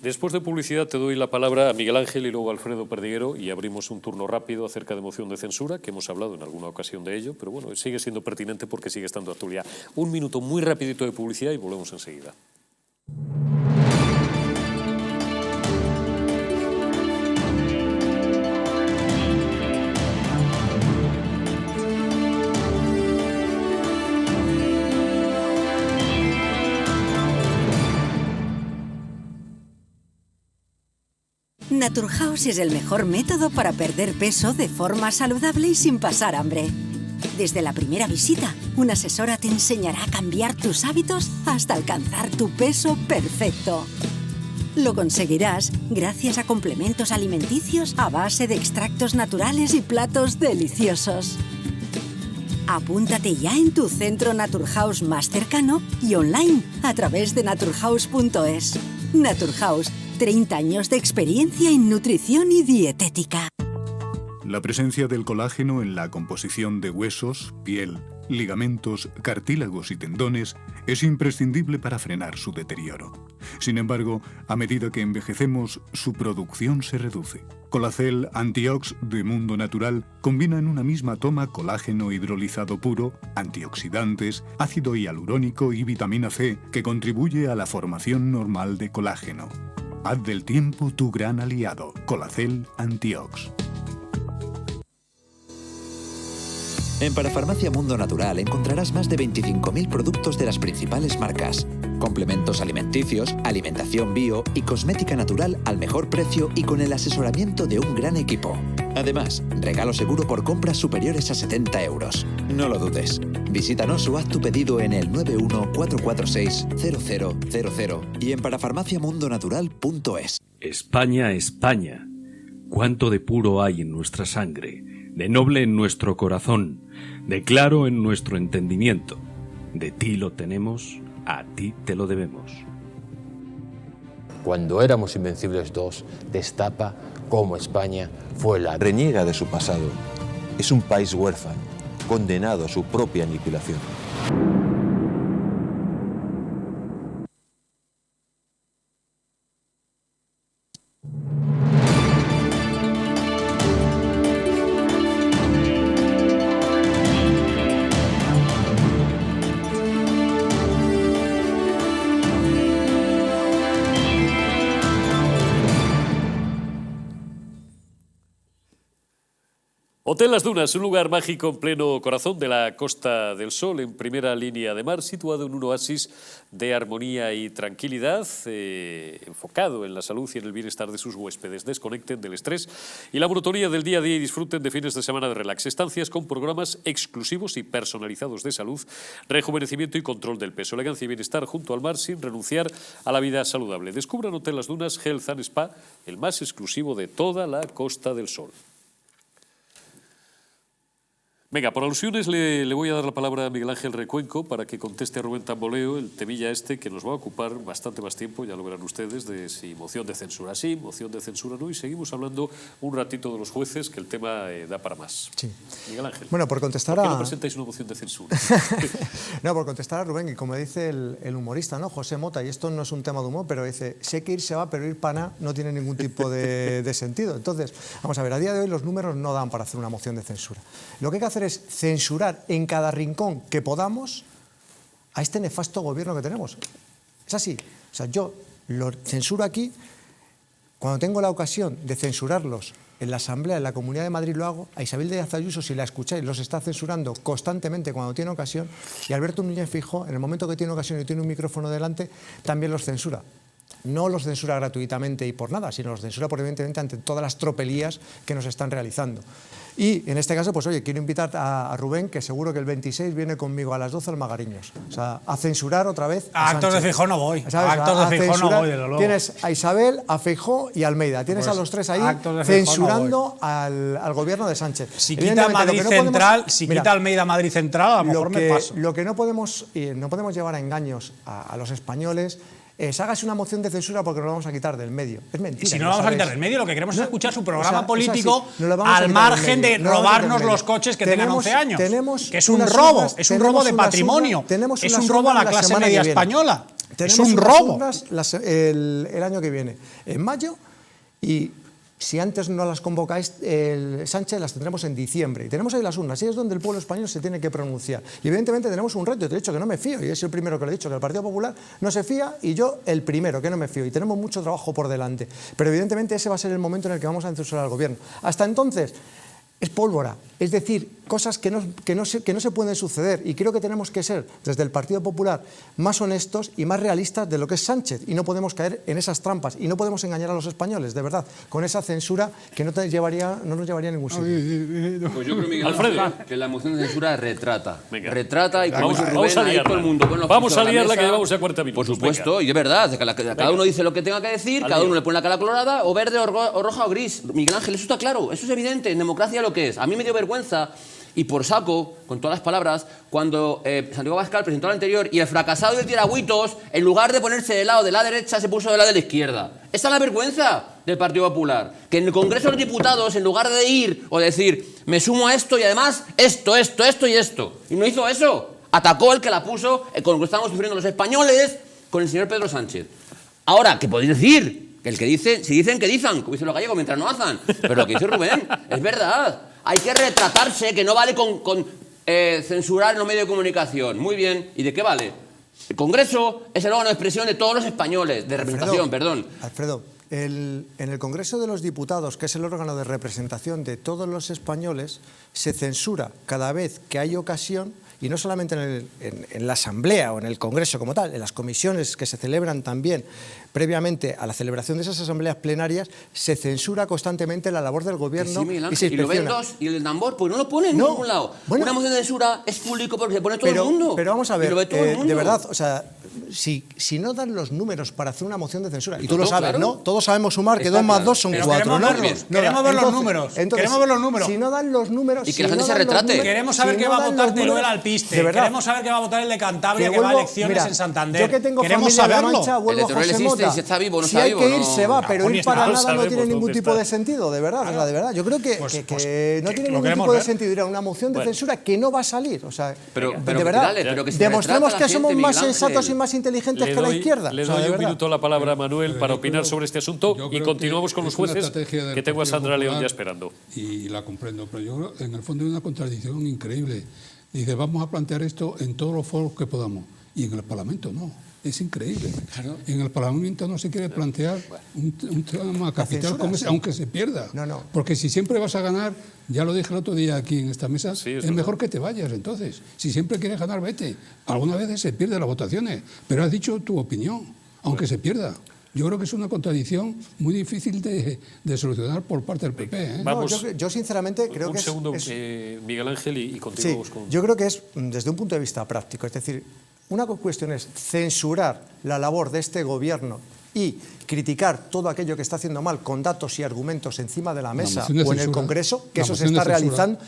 después de publicidad te doy la palabra a Miguel Ángel y luego a Alfredo Perdiguero y abrimos un turno rápido acerca de moción de censura, que hemos hablado en alguna ocasión de ello, pero bueno, sigue siendo pertinente porque sigue estando actualidad. Un minuto muy rapidito de publicidad y volvemos enseguida. Naturhaus es el mejor método para perder peso de forma saludable y sin pasar hambre. Desde la primera visita, una asesora te enseñará a cambiar tus hábitos hasta alcanzar tu peso perfecto. Lo conseguirás gracias a complementos alimenticios a base de extractos naturales y platos deliciosos. Apúntate ya en tu centro Naturhaus más cercano y online a través de naturhaus.es. Naturhaus, 30 años de experiencia en nutrición y dietética. La presencia del colágeno en la composición de huesos, piel, ligamentos, cartílagos y tendones es imprescindible para frenar su deterioro. Sin embargo, a medida que envejecemos, su producción se reduce. Colacel Antiox de Mundo Natural combina en una misma toma colágeno hidrolizado puro, antioxidantes, ácido hialurónico y vitamina C, que contribuye a la formación normal de colágeno. Haz del tiempo tu gran aliado. Colacel Antiox. En Parafarmacia Mundo Natural encontrarás más de 25.000 productos de las principales marcas. Complementos alimenticios, alimentación bio y cosmética natural al mejor precio y con el asesoramiento de un gran equipo. Además, regalo seguro por compras superiores a 70 euros. No lo dudes. Visítanos o haz tu pedido en el 914460000 y en parafarmaciamundonatural.es. España, España. Cuánto de puro hay en nuestra sangre, de noble en nuestro corazón, de claro en nuestro entendimiento. De ti lo tenemos, a ti te lo debemos. Cuando éramos Invencibles 2, destapa cómo España fue la... Reniega de su pasado. Es un país huérfano, condenado a su propia aniquilación. Hotel Las Dunas, un lugar mágico en pleno corazón de la Costa del Sol, en primera línea de mar, situado en un oasis de armonía y tranquilidad, enfocado en la salud y en el bienestar de sus huéspedes. Desconecten del estrés y la monotonía del día a día y disfruten de fines de semana de relax. Estancias con programas exclusivos y personalizados de salud, rejuvenecimiento y control del peso, elegancia y bienestar junto al mar sin renunciar a la vida saludable. Descubran Hotel Las Dunas Health and Spa, el más exclusivo de toda la Costa del Sol. Venga, por alusiones le voy a dar la palabra a Miguel Ángel Recuenco para que conteste a Rubén Tamboleo el temilla este que nos va a ocupar bastante más tiempo, ya lo verán ustedes, de si moción de censura sí, moción de censura no, y seguimos hablando un ratito de los jueces, que el tema da para más. Sí. Miguel Ángel, bueno, por contestar ¿por qué no presentáis una moción de censura? No, por contestar a Rubén, y como dice el humorista, ¿no? José Mota, y esto no es un tema de humor, pero dice, sé que ir se va, pero ir para nada no tiene ningún tipo de sentido. Entonces, vamos a ver, a día de hoy los números no dan para hacer una moción de censura. Lo que hay que hacer es censurar en cada rincón que podamos a este nefasto gobierno que tenemos. Es así. O sea, yo lo censuro aquí, cuando tengo la ocasión de censurarlos en la Asamblea, en la Comunidad de Madrid lo hago, a Isabel Díaz Ayuso, si la escucháis, los está censurando constantemente cuando tiene ocasión, y Alberto Núñez Feijóo, en el momento que tiene ocasión y tiene un micrófono delante, también los censura. No los censura gratuitamente y por nada, sino los censura por evidentemente ante todas las tropelías que nos están realizando. Y en este caso, pues oye, quiero invitar a Rubén, que seguro que el 26 viene conmigo a las 12 al Magariños. O sea, a censurar otra vez a actos de Feijóo no voy. ¿Sabes? A actos de Feijóo no voy, desde luego. Tienes a Isabel, a Feijóo y a Almeida. Tienes pues a los tres ahí censurando al gobierno de Sánchez. Si quita Madrid Central, quita Almeida Madrid Central, a lo mejor me paso. Lo que no podemos llevar a engaños a los españoles hágase una moción de censura porque nos lo vamos a quitar del medio. Es mentira. Si no lo vamos a quitar del medio, lo que queremos es escuchar su programa político al margen de robarnos los coches que tengan 11 años. Que es un robo, es un robo de patrimonio, es un robo a la clase media española. Es un robo. El año que viene, en mayo, y si antes no las convocáis, Sánchez, las tendremos en diciembre. Y tenemos ahí las urnas, y es donde el pueblo español se tiene que pronunciar. Y evidentemente tenemos un reto, te he dicho que no me fío, y es el primero que lo he dicho, que el Partido Popular no se fía, y yo el primero que no me fío. Y tenemos mucho trabajo por delante. Pero evidentemente ese va a ser el momento en el que vamos a censurar al gobierno. Hasta entonces, es pólvora, es decir, cosas que no se pueden suceder, y creo que tenemos que ser, desde el Partido Popular, más honestos y más realistas de lo que es Sánchez, y no podemos caer en esas trampas, y no podemos engañar a los españoles, de verdad, con esa censura que no nos llevaría a ningún sitio. Pues yo creo, Miguel, Alfredo, que la moción de censura retrata. Venga. Retrata, y como vamos a liarla. Todo el mundo. Vamos a liarla, que llevamos ya 40 minutos. Por supuesto, venga. Y es verdad, cada uno dice lo que tenga que decir, cada uno le pone la cara colorada, o verde, o roja, o gris. Miguel Ángel, eso está claro, eso es evidente, en democracia lo que es. A mí me dio vergüenza, y por saco, con todas las palabras, cuando Santiago Abascal presentó la anterior y el fracasado del tiragüitos, en lugar de ponerse del lado de la derecha, se puso del lado de la izquierda. Esa es la vergüenza del Partido Popular. Que en el Congreso de los Diputados, en lugar de ir o decir, me sumo a esto y además esto y esto, y no hizo eso. Atacó el que la puso, con lo que estamos sufriendo los españoles, con el señor Pedro Sánchez. Ahora, ¿qué podéis decir? El que dice, si dicen que dicen, como dicen los gallegos, mientras no hacen. Pero lo que dice Rubén es verdad. Hay que retratarse, que no vale con censurar en los medios de comunicación. Muy bien. ¿Y de qué vale? El Congreso es el órgano de expresión de todos los españoles, de representación, Alfredo, en el Congreso de los Diputados, que es el órgano de representación de todos los españoles, se censura cada vez que hay ocasión, y no solamente en la Asamblea o en el Congreso como tal, en las comisiones que se celebran también previamente a la celebración de esas asambleas plenarias, se censura constantemente la labor del gobierno, sí, y se inspecciona. Y lo ven dos, y el tambor, pues no lo ponen en ningún lado. Bueno, una moción de censura es público porque se pone todo el mundo. Pero vamos a ver, y lo ve todo el mundo. de verdad, o sea, si no dan los números para hacer una moción de censura, y tú lo sabes, claro, ¿no? Todos sabemos sumar que 2 más 2 son 4, ¿no? Queremos ver los números. Queremos ver los números. Si no dan los números, y que la gente se retrate. Queremos saber qué va a votar Teruel Alpiste. Queremos saber qué va a votar el de Cantabria, que va a elecciones en Santander. Yo que tengo queremos familia saberlo. En La Mancha, vuelvo a José Mota. Si está vivo, no si está hay vivo, que ir, se va, pero ir para nada no tiene ningún tipo de sentido, de verdad. O sea, de verdad. Yo creo que no tiene ningún tipo de sentido ir a una moción de censura que no va a salir. O sea, de verdad, demostremos que somos más sensatos y más inteligentes que la izquierda. Le doy un minuto la palabra a Manuel para opinar sobre este asunto y continuamos con los jueces, que tengo a Sandra León ya esperando. Y la comprendo, pero yo creo, en el fondo hay una contradicción increíble. Dice, vamos a plantear esto en todos los foros que podamos. Y en el Parlamento no. es increíble. En el Parlamento no se quiere plantear un tema capital como ese, aunque se pierda. Porque si siempre vas a ganar, ya lo dije el otro día aquí en esta mesa, es mejor que te vayas entonces. Si siempre quieres ganar, vete. Algunas veces se pierden las votaciones, pero has dicho tu opinión, aunque se pierda. Yo creo que es una contradicción muy difícil de solucionar por parte del PP. ¿eh? Vamos, yo sinceramente creo que un segundo, Miguel Ángel, y continuamos con... Yo creo que es desde un punto de vista práctico. Es decir, una cuestión es censurar la labor de este gobierno y criticar todo aquello que está haciendo mal con datos y argumentos encima de la mesa o en el Congreso, que eso se está realizando.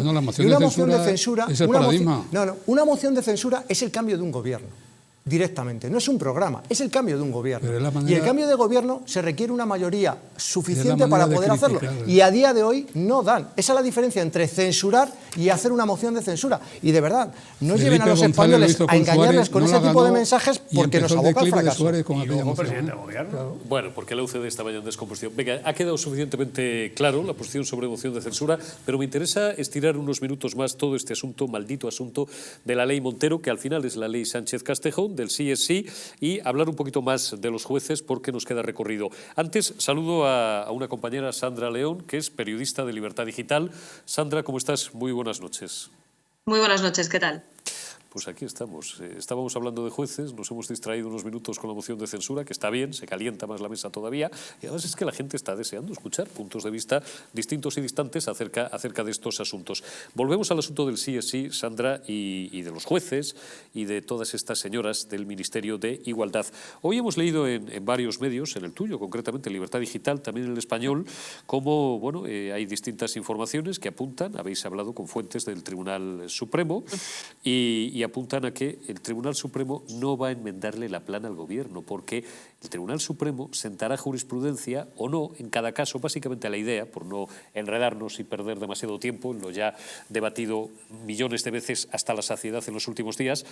No, la moción y una de moción de censura es el paradigma. Una moción de censura es el cambio de un gobierno. Directamente, no es un programa, es el cambio de un gobierno. Y el cambio de gobierno se requiere una mayoría suficiente para poder hacerlo. Y a día de hoy no dan. Esa es la diferencia entre censurar y hacer una moción de censura. Y de verdad, no lleven a los españoles a engañarles con ese tipo de mensajes porque nos aboca al fracaso. Presidente de gobierno. Bueno, porque la UCD está en descomposición. Venga, ha quedado suficientemente claro la posición sobre moción de censura, pero me interesa estirar unos minutos más todo este asunto, maldito asunto, de la ley Montero, que al final es la ley Sánchez-Castejón, del sí es sí, y hablar un poquito más de los jueces porque nos queda recorrido. Antes, saludo a una compañera, Sandra León, que es periodista de Libertad Digital. Sandra, ¿cómo estás? Muy buenas noches. Muy buenas noches, ¿qué tal? Pues aquí estamos. Estábamos hablando de jueces, nos hemos distraído unos minutos con la moción de censura, que está bien, se calienta más la mesa todavía, y además es que la gente está deseando escuchar puntos de vista distintos y distantes acerca de estos asuntos. Volvemos al asunto del sí es sí, Sandra, y de los jueces y de todas estas señoras del Ministerio de Igualdad. Hoy hemos leído en varios medios, en el tuyo concretamente, Libertad Digital, también en el Español, cómo hay distintas informaciones que apuntan, habéis hablado con fuentes del Tribunal Supremo, y apuntan a que el Tribunal Supremo no va a enmendarle la plana al Gobierno, porque el Tribunal Supremo sentará jurisprudencia o no en cada caso. Básicamente la idea, por no enredarnos y perder demasiado tiempo en lo ya debatido millones de veces hasta la saciedad en los últimos días,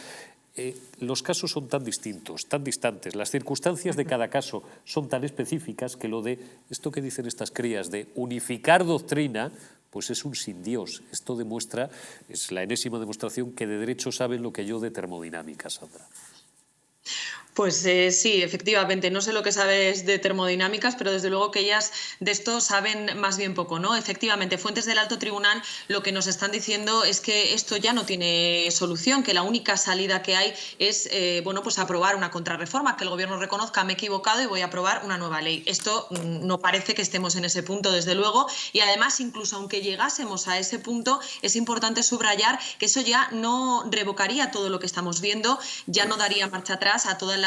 los casos son tan distintos, tan distantes, las circunstancias de cada caso son tan específicas que lo de esto que dicen estas crías de unificar doctrina, pues es un sin Dios. Esto demuestra, es la enésima demostración que de derecho saben lo que yo de termodinámica, Sandra. Pues sí, efectivamente, no sé lo que sabes de termodinámicas, pero desde luego que ellas de esto saben más bien poco, ¿no? Efectivamente, fuentes del Alto Tribunal lo que nos están diciendo es que esto ya no tiene solución, que la única salida que hay es, pues aprobar una contrarreforma, que el Gobierno reconozca me he equivocado y voy a aprobar una nueva ley. Esto no parece que estemos en ese punto, desde luego, y además, incluso aunque llegásemos a ese punto, es importante subrayar que eso ya no revocaría todo lo que estamos viendo, ya no daría marcha atrás a todas las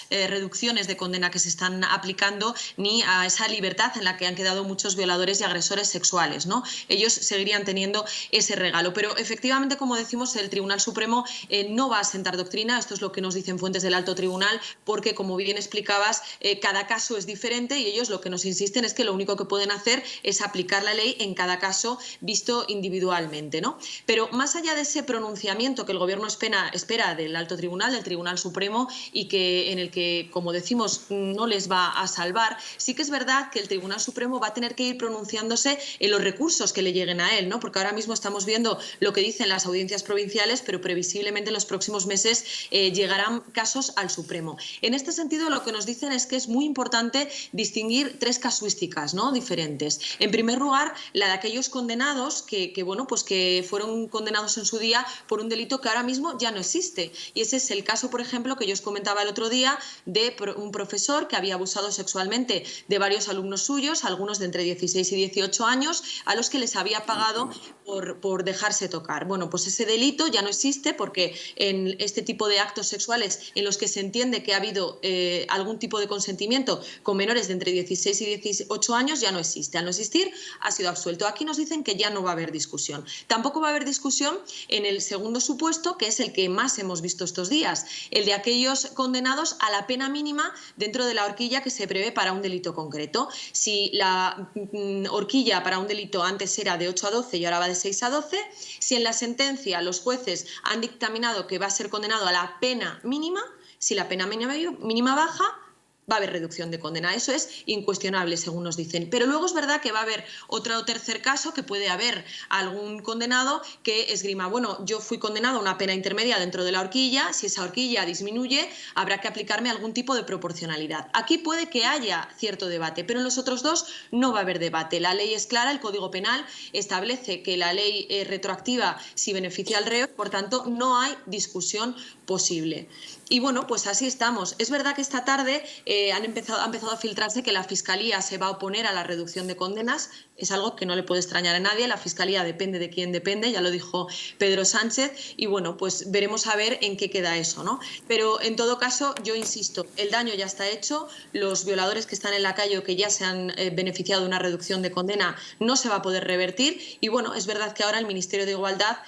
reducciones de condena que se están aplicando, ni a esa libertad en la que han quedado muchos violadores y agresores sexuales, ¿no? Ellos seguirían teniendo ese regalo. Pero efectivamente, como decimos, el Tribunal Supremo no va a sentar doctrina, esto es lo que nos dicen fuentes del Alto Tribunal, porque, como bien explicabas, cada caso es diferente y ellos lo que nos insisten es que lo único que pueden hacer es aplicar la ley en cada caso visto individualmente, ¿no? Pero más allá de ese pronunciamiento que el Gobierno espera del Alto Tribunal, del Tribunal Supremo, y en el que, como decimos, no les va a salvar, sí que es verdad que el Tribunal Supremo va a tener que ir pronunciándose en los recursos que le lleguen a él, ¿no? Porque ahora mismo estamos viendo lo que dicen las audiencias provinciales, pero previsiblemente en los próximos meses llegarán casos al Supremo. En este sentido, lo que nos dicen es que es muy importante distinguir tres casuísticas, ¿no?, diferentes. En primer lugar, la de aquellos condenados que fueron condenados en su día por un delito que ahora mismo ya no existe. Y ese es el caso, por ejemplo, que yo os comentaba el otro día, de un profesor que había abusado sexualmente de varios alumnos suyos, algunos de entre 16 y 18 años, a los que les había pagado por dejarse tocar. Bueno, pues ese delito ya no existe, porque en este tipo de actos sexuales en los que se entiende que ha habido algún tipo de consentimiento con menores de entre 16 y 18 años ya no existe. Al no existir, ha sido absuelto. Aquí nos dicen que ya no va a haber discusión. Tampoco va a haber discusión en el segundo supuesto, que es el que más hemos visto estos días, el de aquellos condenados a la pena mínima dentro de la horquilla que se prevé para un delito concreto. Si la horquilla para un delito antes era de 8 a 12 y ahora va de 6 a 12, si en la sentencia los jueces han dictaminado que va a ser condenado a la pena mínima, si la pena mínima baja, Va a haber reducción de condena, eso es incuestionable, según nos dicen. Pero luego es verdad que va a haber otro tercer caso, que puede haber algún condenado que esgrima, bueno, yo fui condenado a una pena intermedia dentro de la horquilla, si esa horquilla disminuye, habrá que aplicarme algún tipo de proporcionalidad. Aquí puede que haya cierto debate, pero en los otros dos no va a haber debate. La ley es clara, el Código Penal establece que la ley es retroactiva si beneficia al reo, por tanto, no hay discusión posible. Y bueno, pues así estamos. Es verdad que esta tarde ha empezado a filtrarse que la Fiscalía se va a oponer a la reducción de condenas. Es algo que no le puede extrañar a nadie. La Fiscalía depende de quién depende, ya lo dijo Pedro Sánchez. Y bueno, pues veremos a ver en qué queda eso, ¿no? Pero en todo caso, yo insisto, el daño ya está hecho. Los violadores que están en la calle o que ya se han beneficiado de una reducción de condena no se va a poder revertir. Y bueno, es verdad que ahora el Ministerio de Igualdad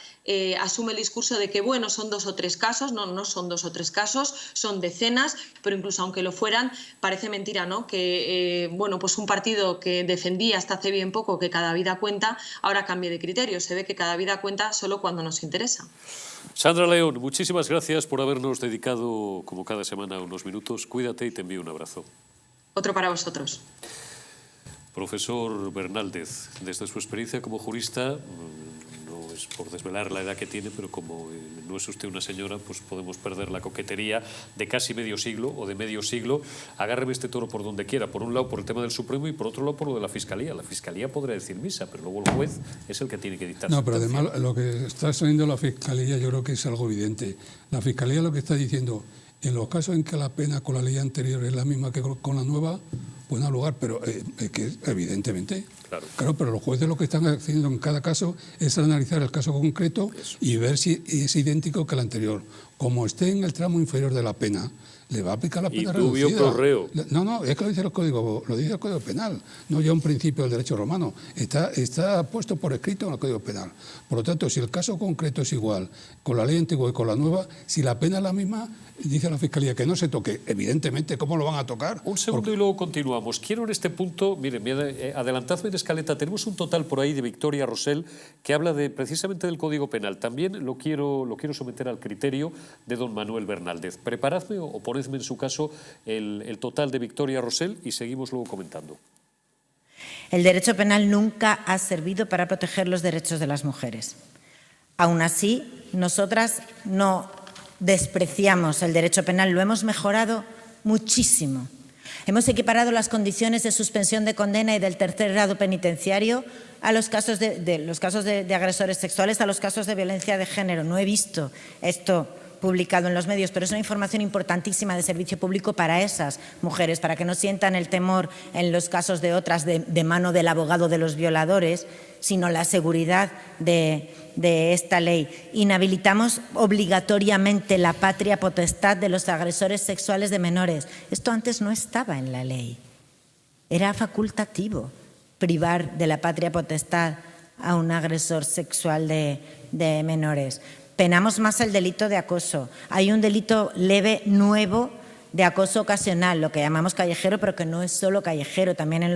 asume el discurso de que, bueno, son 2 o 3 casos. No son 2 o 3 casos, son decenas, pero incluso aunque lo fueran, parece mentira, ¿no? Que, bueno, pues un partido que defendía hasta hace bien poco que cada vida cuenta, ahora cambie de criterio. Se ve que cada vida cuenta solo cuando nos interesa. Sandra León, muchísimas gracias por habernos dedicado, como cada semana, unos minutos. Cuídate y te envío un abrazo. Otro para vosotros. Profesor Bernaldez, desde su experiencia como jurista, no es por desvelar la edad que tiene, pero como no es usted una señora, pues podemos perder la coquetería de casi medio siglo o de medio siglo. Agárreme este toro por donde quiera. Por un lado por el tema del Supremo y por otro lado por lo de la Fiscalía. La Fiscalía podrá decir misa, pero luego el juez es el que tiene que dictar. No, pero además lo que está saliendo la Fiscalía yo creo que es algo evidente. La Fiscalía lo que está diciendo, en los casos en que la pena con la ley anterior es la misma que con la nueva, pues no ha lugar, pero que evidentemente. Claro, pero los jueces lo que están haciendo en cada caso es analizar el caso concreto y ver si es idéntico que el anterior. Como esté en el tramo inferior de la pena, le va a aplicar la pena reducida. Correo. No, es que lo dice el Código Penal, no ya un principio del derecho romano. Está puesto por escrito en el Código Penal. Por lo tanto, si el caso concreto es igual con la ley antigua y con la nueva, si la pena es la misma, dice la Fiscalía que no se toque. Evidentemente, ¿cómo lo van a tocar? Un segundo y luego continuamos. Quiero en este punto, miren, adelantadme en escaleta, tenemos un total por ahí de Victoria Rosell que habla precisamente del Código Penal. También lo quiero someter al criterio de don Manuel Bernaldez. Preparadme o ponedme en su caso el total de Victoria Rosell y seguimos luego comentando. El derecho penal nunca ha servido para proteger los derechos de las mujeres. Aún así, nosotras no despreciamos el derecho penal, lo hemos mejorado muchísimo. Hemos equiparado las condiciones de suspensión de condena y del tercer grado penitenciario a los casos de agresores sexuales, a los casos de violencia de género. No he visto esto publicado en los medios, pero es una información importantísima de servicio público para esas mujeres, para que no sientan el temor en los casos de otras de mano del abogado de los violadores, sino la seguridad de esta ley. Inhabilitamos obligatoriamente la patria potestad de los agresores sexuales de menores. Esto antes no estaba en la ley. Era facultativo privar de la patria potestad a un agresor sexual de menores. Penamos más el delito de acoso. Hay un delito leve nuevo de acoso ocasional, lo que llamamos callejero, pero que no es solo callejero, también en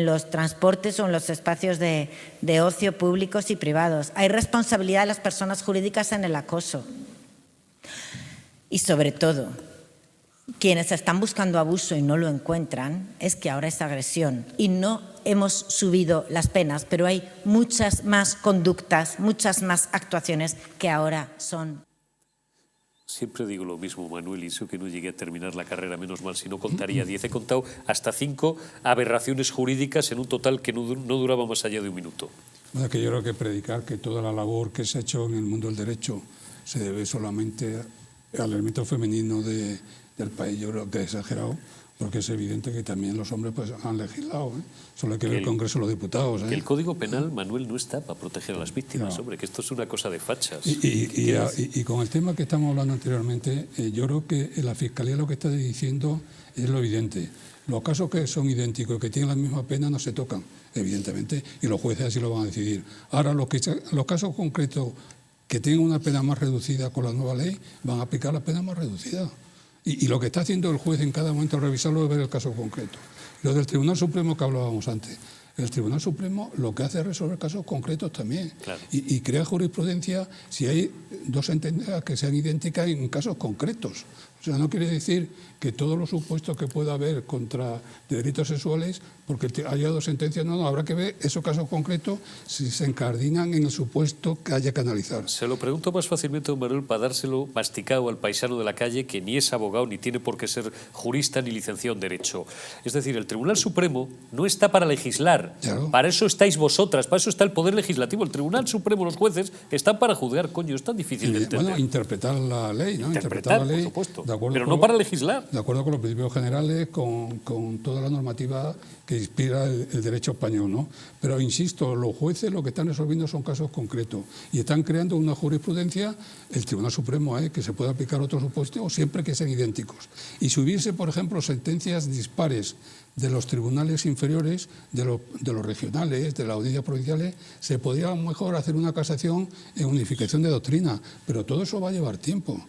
los transportes o en los espacios de ocio públicos y privados. Hay responsabilidad de las personas jurídicas en el acoso. Y sobre todo, quienes están buscando abuso y no lo encuentran, es que ahora es agresión y no hemos subido las penas, pero hay muchas más conductas, muchas más actuaciones que ahora son. Siempre digo lo mismo, Manuel, y eso que no llegué a terminar la carrera, menos mal, si no contaría 10. He contado hasta 5 aberraciones jurídicas en un total que no duraba más allá de un minuto. Bueno, que yo creo que predicar que toda la labor que se ha hecho en el mundo del derecho se debe solamente al elemento femenino del país, yo creo que es exagerado, porque es evidente que también los hombres pues han legislado, solo hay que ver el Congreso de los Diputados. Que el Código Penal, Manuel, no está para proteger a las víctimas, hombre, que esto es una cosa de fachas. Y con el tema que estamos hablando anteriormente, yo creo que la Fiscalía lo que está diciendo es lo evidente. Los casos que son idénticos, que tienen la misma pena, no se tocan, evidentemente, y los jueces así lo van a decidir. Ahora, los casos concretos que tienen una pena más reducida con la nueva ley, van a aplicar la pena más reducida. Y lo que está haciendo el juez en cada momento al revisarlo es ver el caso concreto. Lo del Tribunal Supremo que hablábamos antes. El Tribunal Supremo lo que hace es resolver casos concretos también. Claro. Y crea jurisprudencia si hay 2 sentencias que sean idénticas en casos concretos. O sea, no quiere decir que todos los supuestos que pueda haber contra delitos sexuales, porque haya dos sentencias, no, habrá que ver esos casos concretos si se encardinan en el supuesto que haya que analizar. Se lo pregunto más fácilmente, don Manuel, para dárselo masticado al paisano de la calle que ni es abogado, ni tiene por qué ser jurista, ni licenciado en Derecho. Es decir, el Tribunal Supremo no está para legislar. Claro. Para eso estáis vosotras, para eso está el Poder Legislativo. El Tribunal Supremo, los jueces, están para juzgar. Coño, es tan difícil de entender. Bueno, interpretar la ley, ¿no? Interpretar la ley, por supuesto, de acuerdo pero con no para legislar. De acuerdo con los principios generales, con toda la normativa que inspira el derecho español, ¿no? Pero insisto, los jueces lo que están resolviendo son casos concretos y están creando una jurisprudencia, el Tribunal Supremo, que se puede aplicar otros supuestos siempre que sean idénticos. Y si hubiese, por ejemplo, sentencias dispares de los tribunales inferiores, de los regionales, de las audiencias provinciales, se podría mejor hacer una casación en unificación de doctrina, pero todo eso va a llevar tiempo.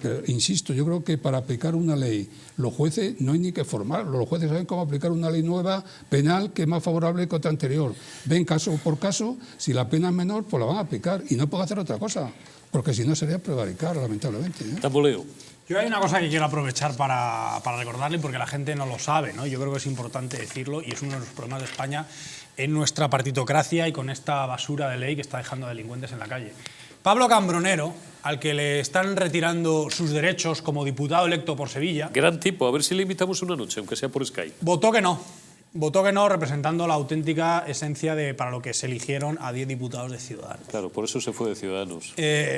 Pero, insisto, yo creo que para aplicar una ley, los jueces no hay ni que formarlo. Los jueces saben cómo aplicar una ley nueva penal que es más favorable que otra anterior. Ven caso por caso, si la pena es menor, pues la van a aplicar y no pueden hacer otra cosa, porque si no sería prevaricar, lamentablemente. Tamboleo. Yo hay una cosa que quiero aprovechar para recordarle, porque la gente no lo sabe, ¿no? Yo creo que es importante decirlo y es uno de los problemas de España en nuestra partitocracia y con esta basura de ley que está dejando a delincuentes en la calle. Pablo Cambronero, al que le están retirando sus derechos como diputado electo por Sevilla... Gran tipo, a ver si le invitamos una noche, aunque sea por Skype. Votó que no. Votó que no, representando la auténtica esencia para lo que se eligieron a 10 diputados de Ciudadanos. Claro, por eso se fue de Ciudadanos.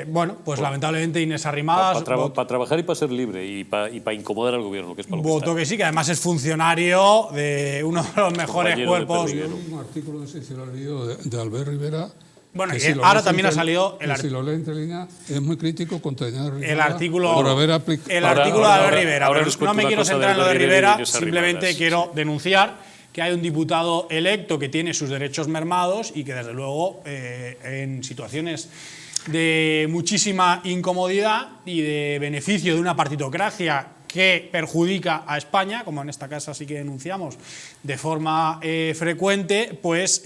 Bueno, pues lamentablemente Inés Arrimadas... Para trabajar y para ser libre y para incomodar al gobierno, que es para lo que votó que sí, que además es funcionario de uno de los mejores cuerpos... Un artículo de Albert Rivera... Bueno, y ahora también ha salido... Si lo lee entre líneas, es muy crítico contra el artículo por haber el artículo de Albert Rivera. Pero no me quiero centrar en lo de Rivera, simplemente quiero denunciar que hay un diputado electo que tiene sus derechos mermados y que, desde luego, en situaciones de muchísima incomodidad y de beneficio de una partitocracia que perjudica a España, como en esta casa sí que denunciamos de forma frecuente, pues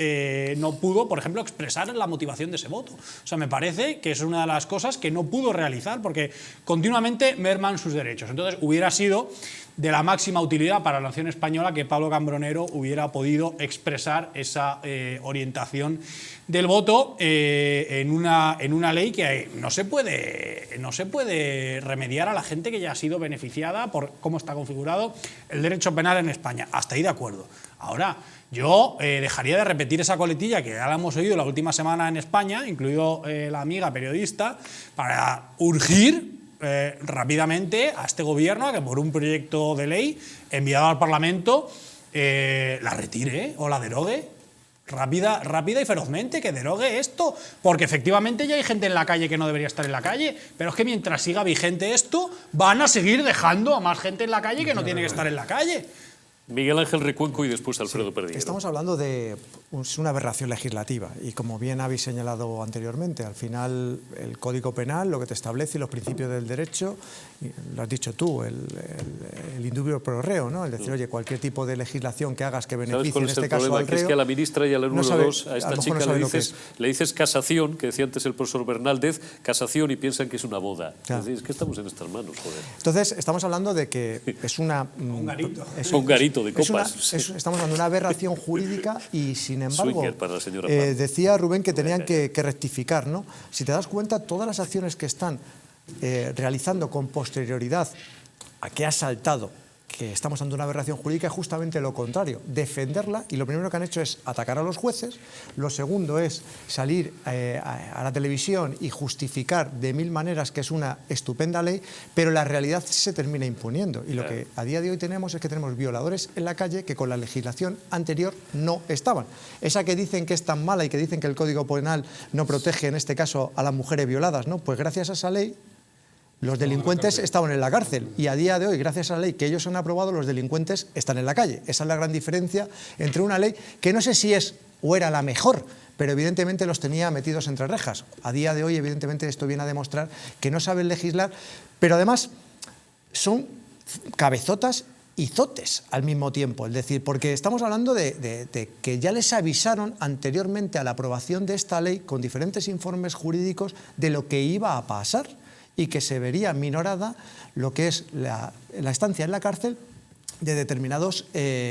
no pudo, por ejemplo, expresar la motivación de ese voto. O sea, me parece que es una de las cosas que no pudo realizar porque continuamente merman sus derechos. Entonces, hubiera sido de la máxima utilidad para la nación española que Pablo Cambronero hubiera podido expresar esa orientación del voto en una ley que no se puede remediar a la gente que ya ha sido beneficiada por cómo está configurado el derecho penal en España. Hasta ahí de acuerdo. Ahora, yo dejaría de repetir esa coletilla que ya la hemos oído la última semana en España, incluido la amiga periodista, para urgir rápidamente a este gobierno a que por un proyecto de ley enviado al Parlamento la retire o la derogue rápida y ferozmente, que derogue esto, porque efectivamente ya hay gente en la calle que no debería estar en la calle, pero es que mientras siga vigente esto van a seguir dejando a más gente en la calle que no tiene que estar en la calle. Miguel Ángel Recuenco y después Alfredo Perdiguero. Estamos hablando de una aberración legislativa y, como bien habéis señalado anteriormente, al final el Código Penal lo que te establece y los principios del derecho, lo has dicho tú, el indubio pro reo, ¿no? Es decir, oye, cualquier tipo de legislación que hagas que beneficie en este caso al reo... Que es que a la ministra y a la número 2, a esta chica le dices casación, que decía antes el profesor Bernaldez, casación, y piensan que es una boda. Claro. Es decir, es que estamos en estas manos, joder. Entonces, estamos hablando de que es una... un garito. Un garito de copas. Estamos hablando de una aberración jurídica y, sin embargo, para la señora decía Rubén que tenían que rectificar, ¿no? Si te das cuenta, todas las acciones que están realizando con posterioridad a que ha saltado, que estamos ante una aberración jurídica, es justamente lo contrario, defenderla, y lo primero que han hecho es atacar a los jueces, lo segundo es salir a la televisión y justificar de mil maneras que es una estupenda ley, pero la realidad se termina imponiendo, y lo que a día de hoy tenemos es que tenemos violadores en la calle que con la legislación anterior no estaban. Esa que dicen que es tan mala y que dicen que el Código Penal no protege, en este caso, a las mujeres violadas, ¿no? Pues gracias a esa ley los delincuentes estaban en la cárcel, y a día de hoy, gracias a la ley que ellos han aprobado, los delincuentes están en la calle. Esa es la gran diferencia entre una ley que no sé si es o era la mejor, pero evidentemente los tenía metidos entre rejas. A día de hoy, evidentemente, esto viene a demostrar que no saben legislar, pero además son cabezotas y zotes al mismo tiempo. Es decir, porque estamos hablando de que ya les avisaron anteriormente a la aprobación de esta ley con diferentes informes jurídicos de lo que iba a pasar. y que se vería minorada lo que es la estancia en la cárcel de determinados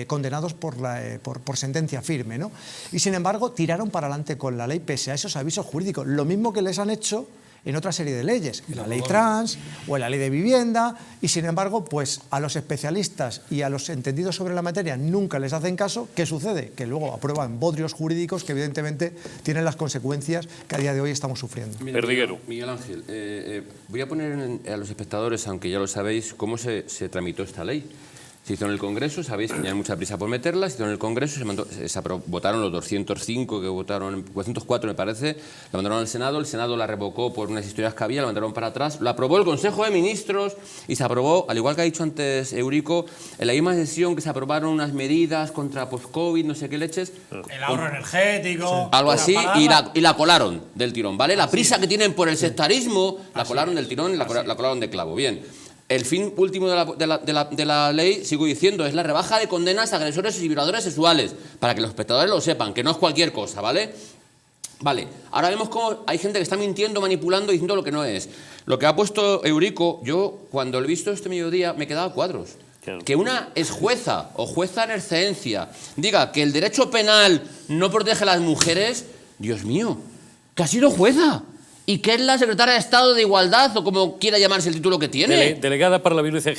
condenados por sentencia firme, ¿no? Y sin embargo tiraron para adelante con la ley pese a esos avisos jurídicos, lo mismo que les han hecho en otra serie de leyes, en la ley trans o en la ley de vivienda, y sin embargo, pues a los especialistas y a los entendidos sobre la materia nunca les hacen caso. ¿Qué sucede? Que luego aprueban bodrios jurídicos que evidentemente tienen las consecuencias que a día de hoy estamos sufriendo. Perdiguero. Miguel Ángel, voy a poner a los espectadores, aunque ya lo sabéis, cómo se tramitó esta ley. Se hizo en el Congreso, sabéis que tenían mucha prisa por meterla, se hizo en el Congreso, votaron los 205 que votaron, 204 me parece, la mandaron al Senado, el Senado la revocó por unas historias que había, la mandaron para atrás, lo aprobó el Consejo de Ministros y se aprobó, al igual que ha dicho antes Eurico, en la misma sesión que se aprobaron unas medidas contra post-COVID, no sé qué leches. El ahorro energético. Algo así, y la colaron del tirón, ¿vale? La prisa que tienen por el sectarismo, la colaron del tirón y la colaron de clavo. Bien. El fin último de la ley, sigo diciendo, es la rebaja de condenas a agresores y violadores sexuales, para que los espectadores lo sepan, que no es cualquier cosa, ¿vale? Vale, ahora vemos cómo hay gente que está mintiendo, manipulando, diciendo lo que no es. Lo que ha puesto Eurico, yo cuando lo he visto este mediodía me quedaba a cuadros. Claro. Que una ex jueza o jueza en excedencia diga que el derecho penal no protege a las mujeres, Dios mío, que ha sido jueza. ¿Y qué es la secretaria de Estado de Igualdad, o como quiera llamarse el título que tiene? Delegada para la violencia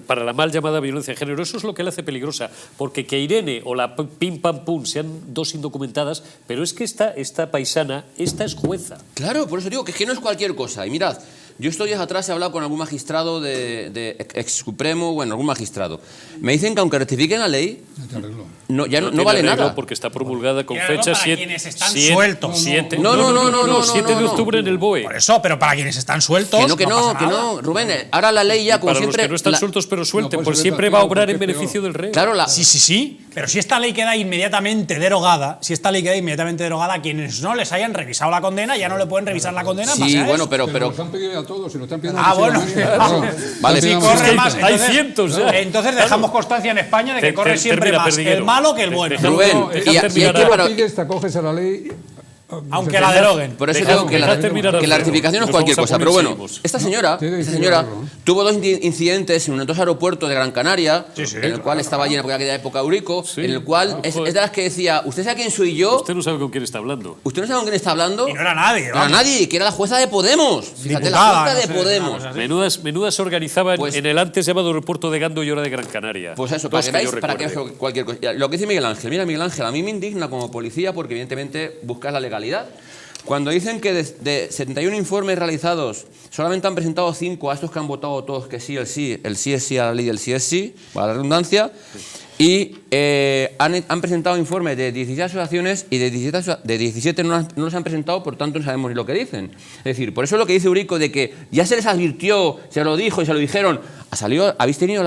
para la mal llamada violencia de género. Eso es lo que la hace peligrosa, porque que Irene o la Pim Pam Pum sean dos indocumentadas, pero es que esta paisana, esta es jueza. Claro, por eso digo que no es cualquier cosa. Y mirad, yo estos días atrás he hablado con algún magistrado de ex Supremo, bueno, algún magistrado. Me dicen que aunque rectifiquen la ley, no vale nada. Porque está promulgada con fecha 7 de octubre en el BOE. Por eso, pero para quienes están sueltos. Que no, Rubén. Ahora la ley ya, como para siempre. Los que no están sueltos pero suelten, pues siempre va a obrar en beneficio del rey. Claro, Sí. Pero si esta ley queda inmediatamente derogada, quienes no les hayan revisado la condena ya no le pueden revisar la condena. Sí, bueno, pero nos han pedido a todos, si nos están pidiendo. Bueno. Vale, si corre más, hay cientos. Entonces dejamos constancia en España de que corre siempre más el malo que el bueno. Rubén, te coges a la ley. Aunque la deroguen. Por eso digo que la rectificación no es cualquier cosa. Pero bueno, esta señora tuvo dos incidentes en dos aeropuertos de Gran Canaria, en el cual estaba allí en aquella época Eurico, en el cual es de las que decía, ¿usted sabe quién soy yo? Usted no sabe con quién está hablando. ¿Usted no sabe con quién está hablando? Y no era nadie. No era nadie, que era la jueza de Podemos. Fíjate, la jueza de Podemos. Menudas se organizaban en el antes llamado aeropuerto de Gando y ahora de Gran Canaria. Pues eso, para que veáis cualquier cosa. Lo que dice Miguel Ángel. Mira, Miguel Ángel, a mí me indigna como policía porque evidentemente buscas la legalidad. Cuando dicen que de 71 informes realizados solamente han presentado 5 a estos que han votado todos que sí, el sí es sí a la ley, el sí es sí, para la redundancia, y han presentado informes de 17 asociaciones y de 17 no los han presentado, por tanto no sabemos ni lo que dicen. Es decir, por eso lo que dice Eurico de que ya se les advirtió, se lo dijo y se lo dijeron, habéis tenido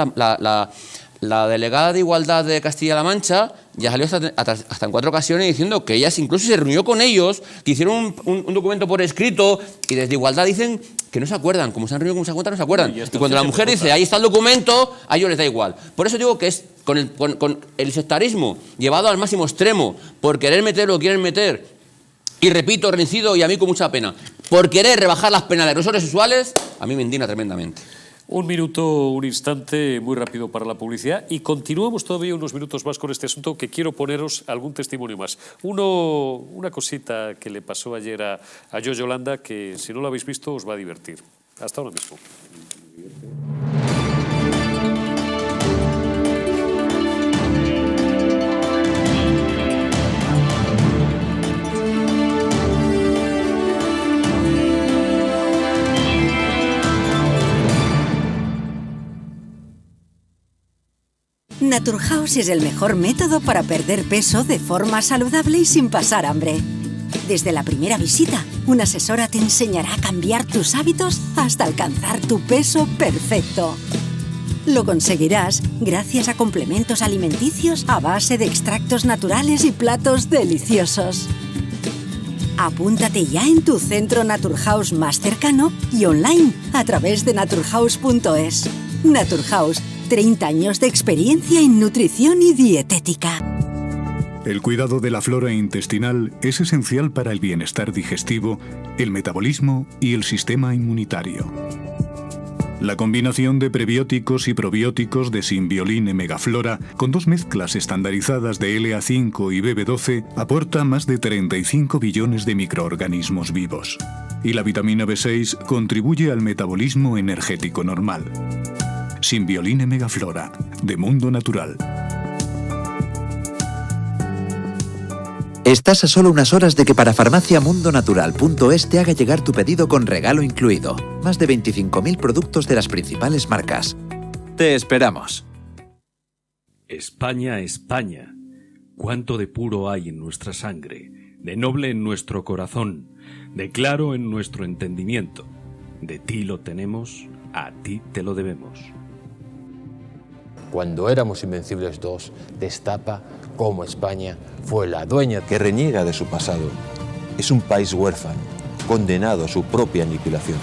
la delegada de Igualdad de Castilla-La Mancha ya salió hasta en 4 ocasiones diciendo que ella incluso se reunió con ellos, que hicieron un documento por escrito, y desde Igualdad dicen que no se acuerdan, como se han reunido con muchas cuentas no se acuerdan. Y cuando la mujer dice, ahí está el documento, a ellos les da igual. Por eso digo que es con el sectarismo llevado al máximo extremo, por querer meter lo que quieren meter, y repito, reincido, y a mí con mucha pena, por querer rebajar las penas de agresores sexuales, a mí me indigna tremendamente. Un minuto, un instante muy rápido para la publicidad y continuamos todavía unos minutos más con este asunto, que quiero poneros algún testimonio más. Una cosita que le pasó ayer a Yoyo Landa, que si no lo habéis visto os va a divertir. Hasta ahora mismo. Naturhaus es el mejor método para perder peso de forma saludable y sin pasar hambre. Desde la primera visita, una asesora te enseñará a cambiar tus hábitos hasta alcanzar tu peso perfecto. Lo conseguirás gracias a complementos alimenticios a base de extractos naturales y platos deliciosos. Apúntate ya en tu centro Naturhaus más cercano y online a través de naturhaus.es. Naturhaus, 30 años de experiencia en nutrición y dietética. El cuidado de la flora intestinal es esencial para el bienestar digestivo, el metabolismo y el sistema inmunitario. La combinación de prebióticos y probióticos de Symbioline Megaflora, con 2 mezclas estandarizadas de LA5 y BB12, aporta más de 35 billones de microorganismos vivos. Y la vitamina B6 contribuye al metabolismo energético normal. Symbioline Megaflora, de Mundo Natural. Estás a solo unas horas de que parafarmaciamundonatural.es te haga llegar tu pedido con regalo incluido. Más de 25.000 productos de las principales marcas. Te esperamos. España, España, cuánto de puro hay en nuestra sangre, de noble en nuestro corazón, de claro en nuestro entendimiento. De ti lo tenemos, a ti te lo debemos. Cuando éramos Invencibles 2, destapa cómo España fue la dueña que reniega de su pasado. Es un país huérfano, condenado a su propia aniquilación.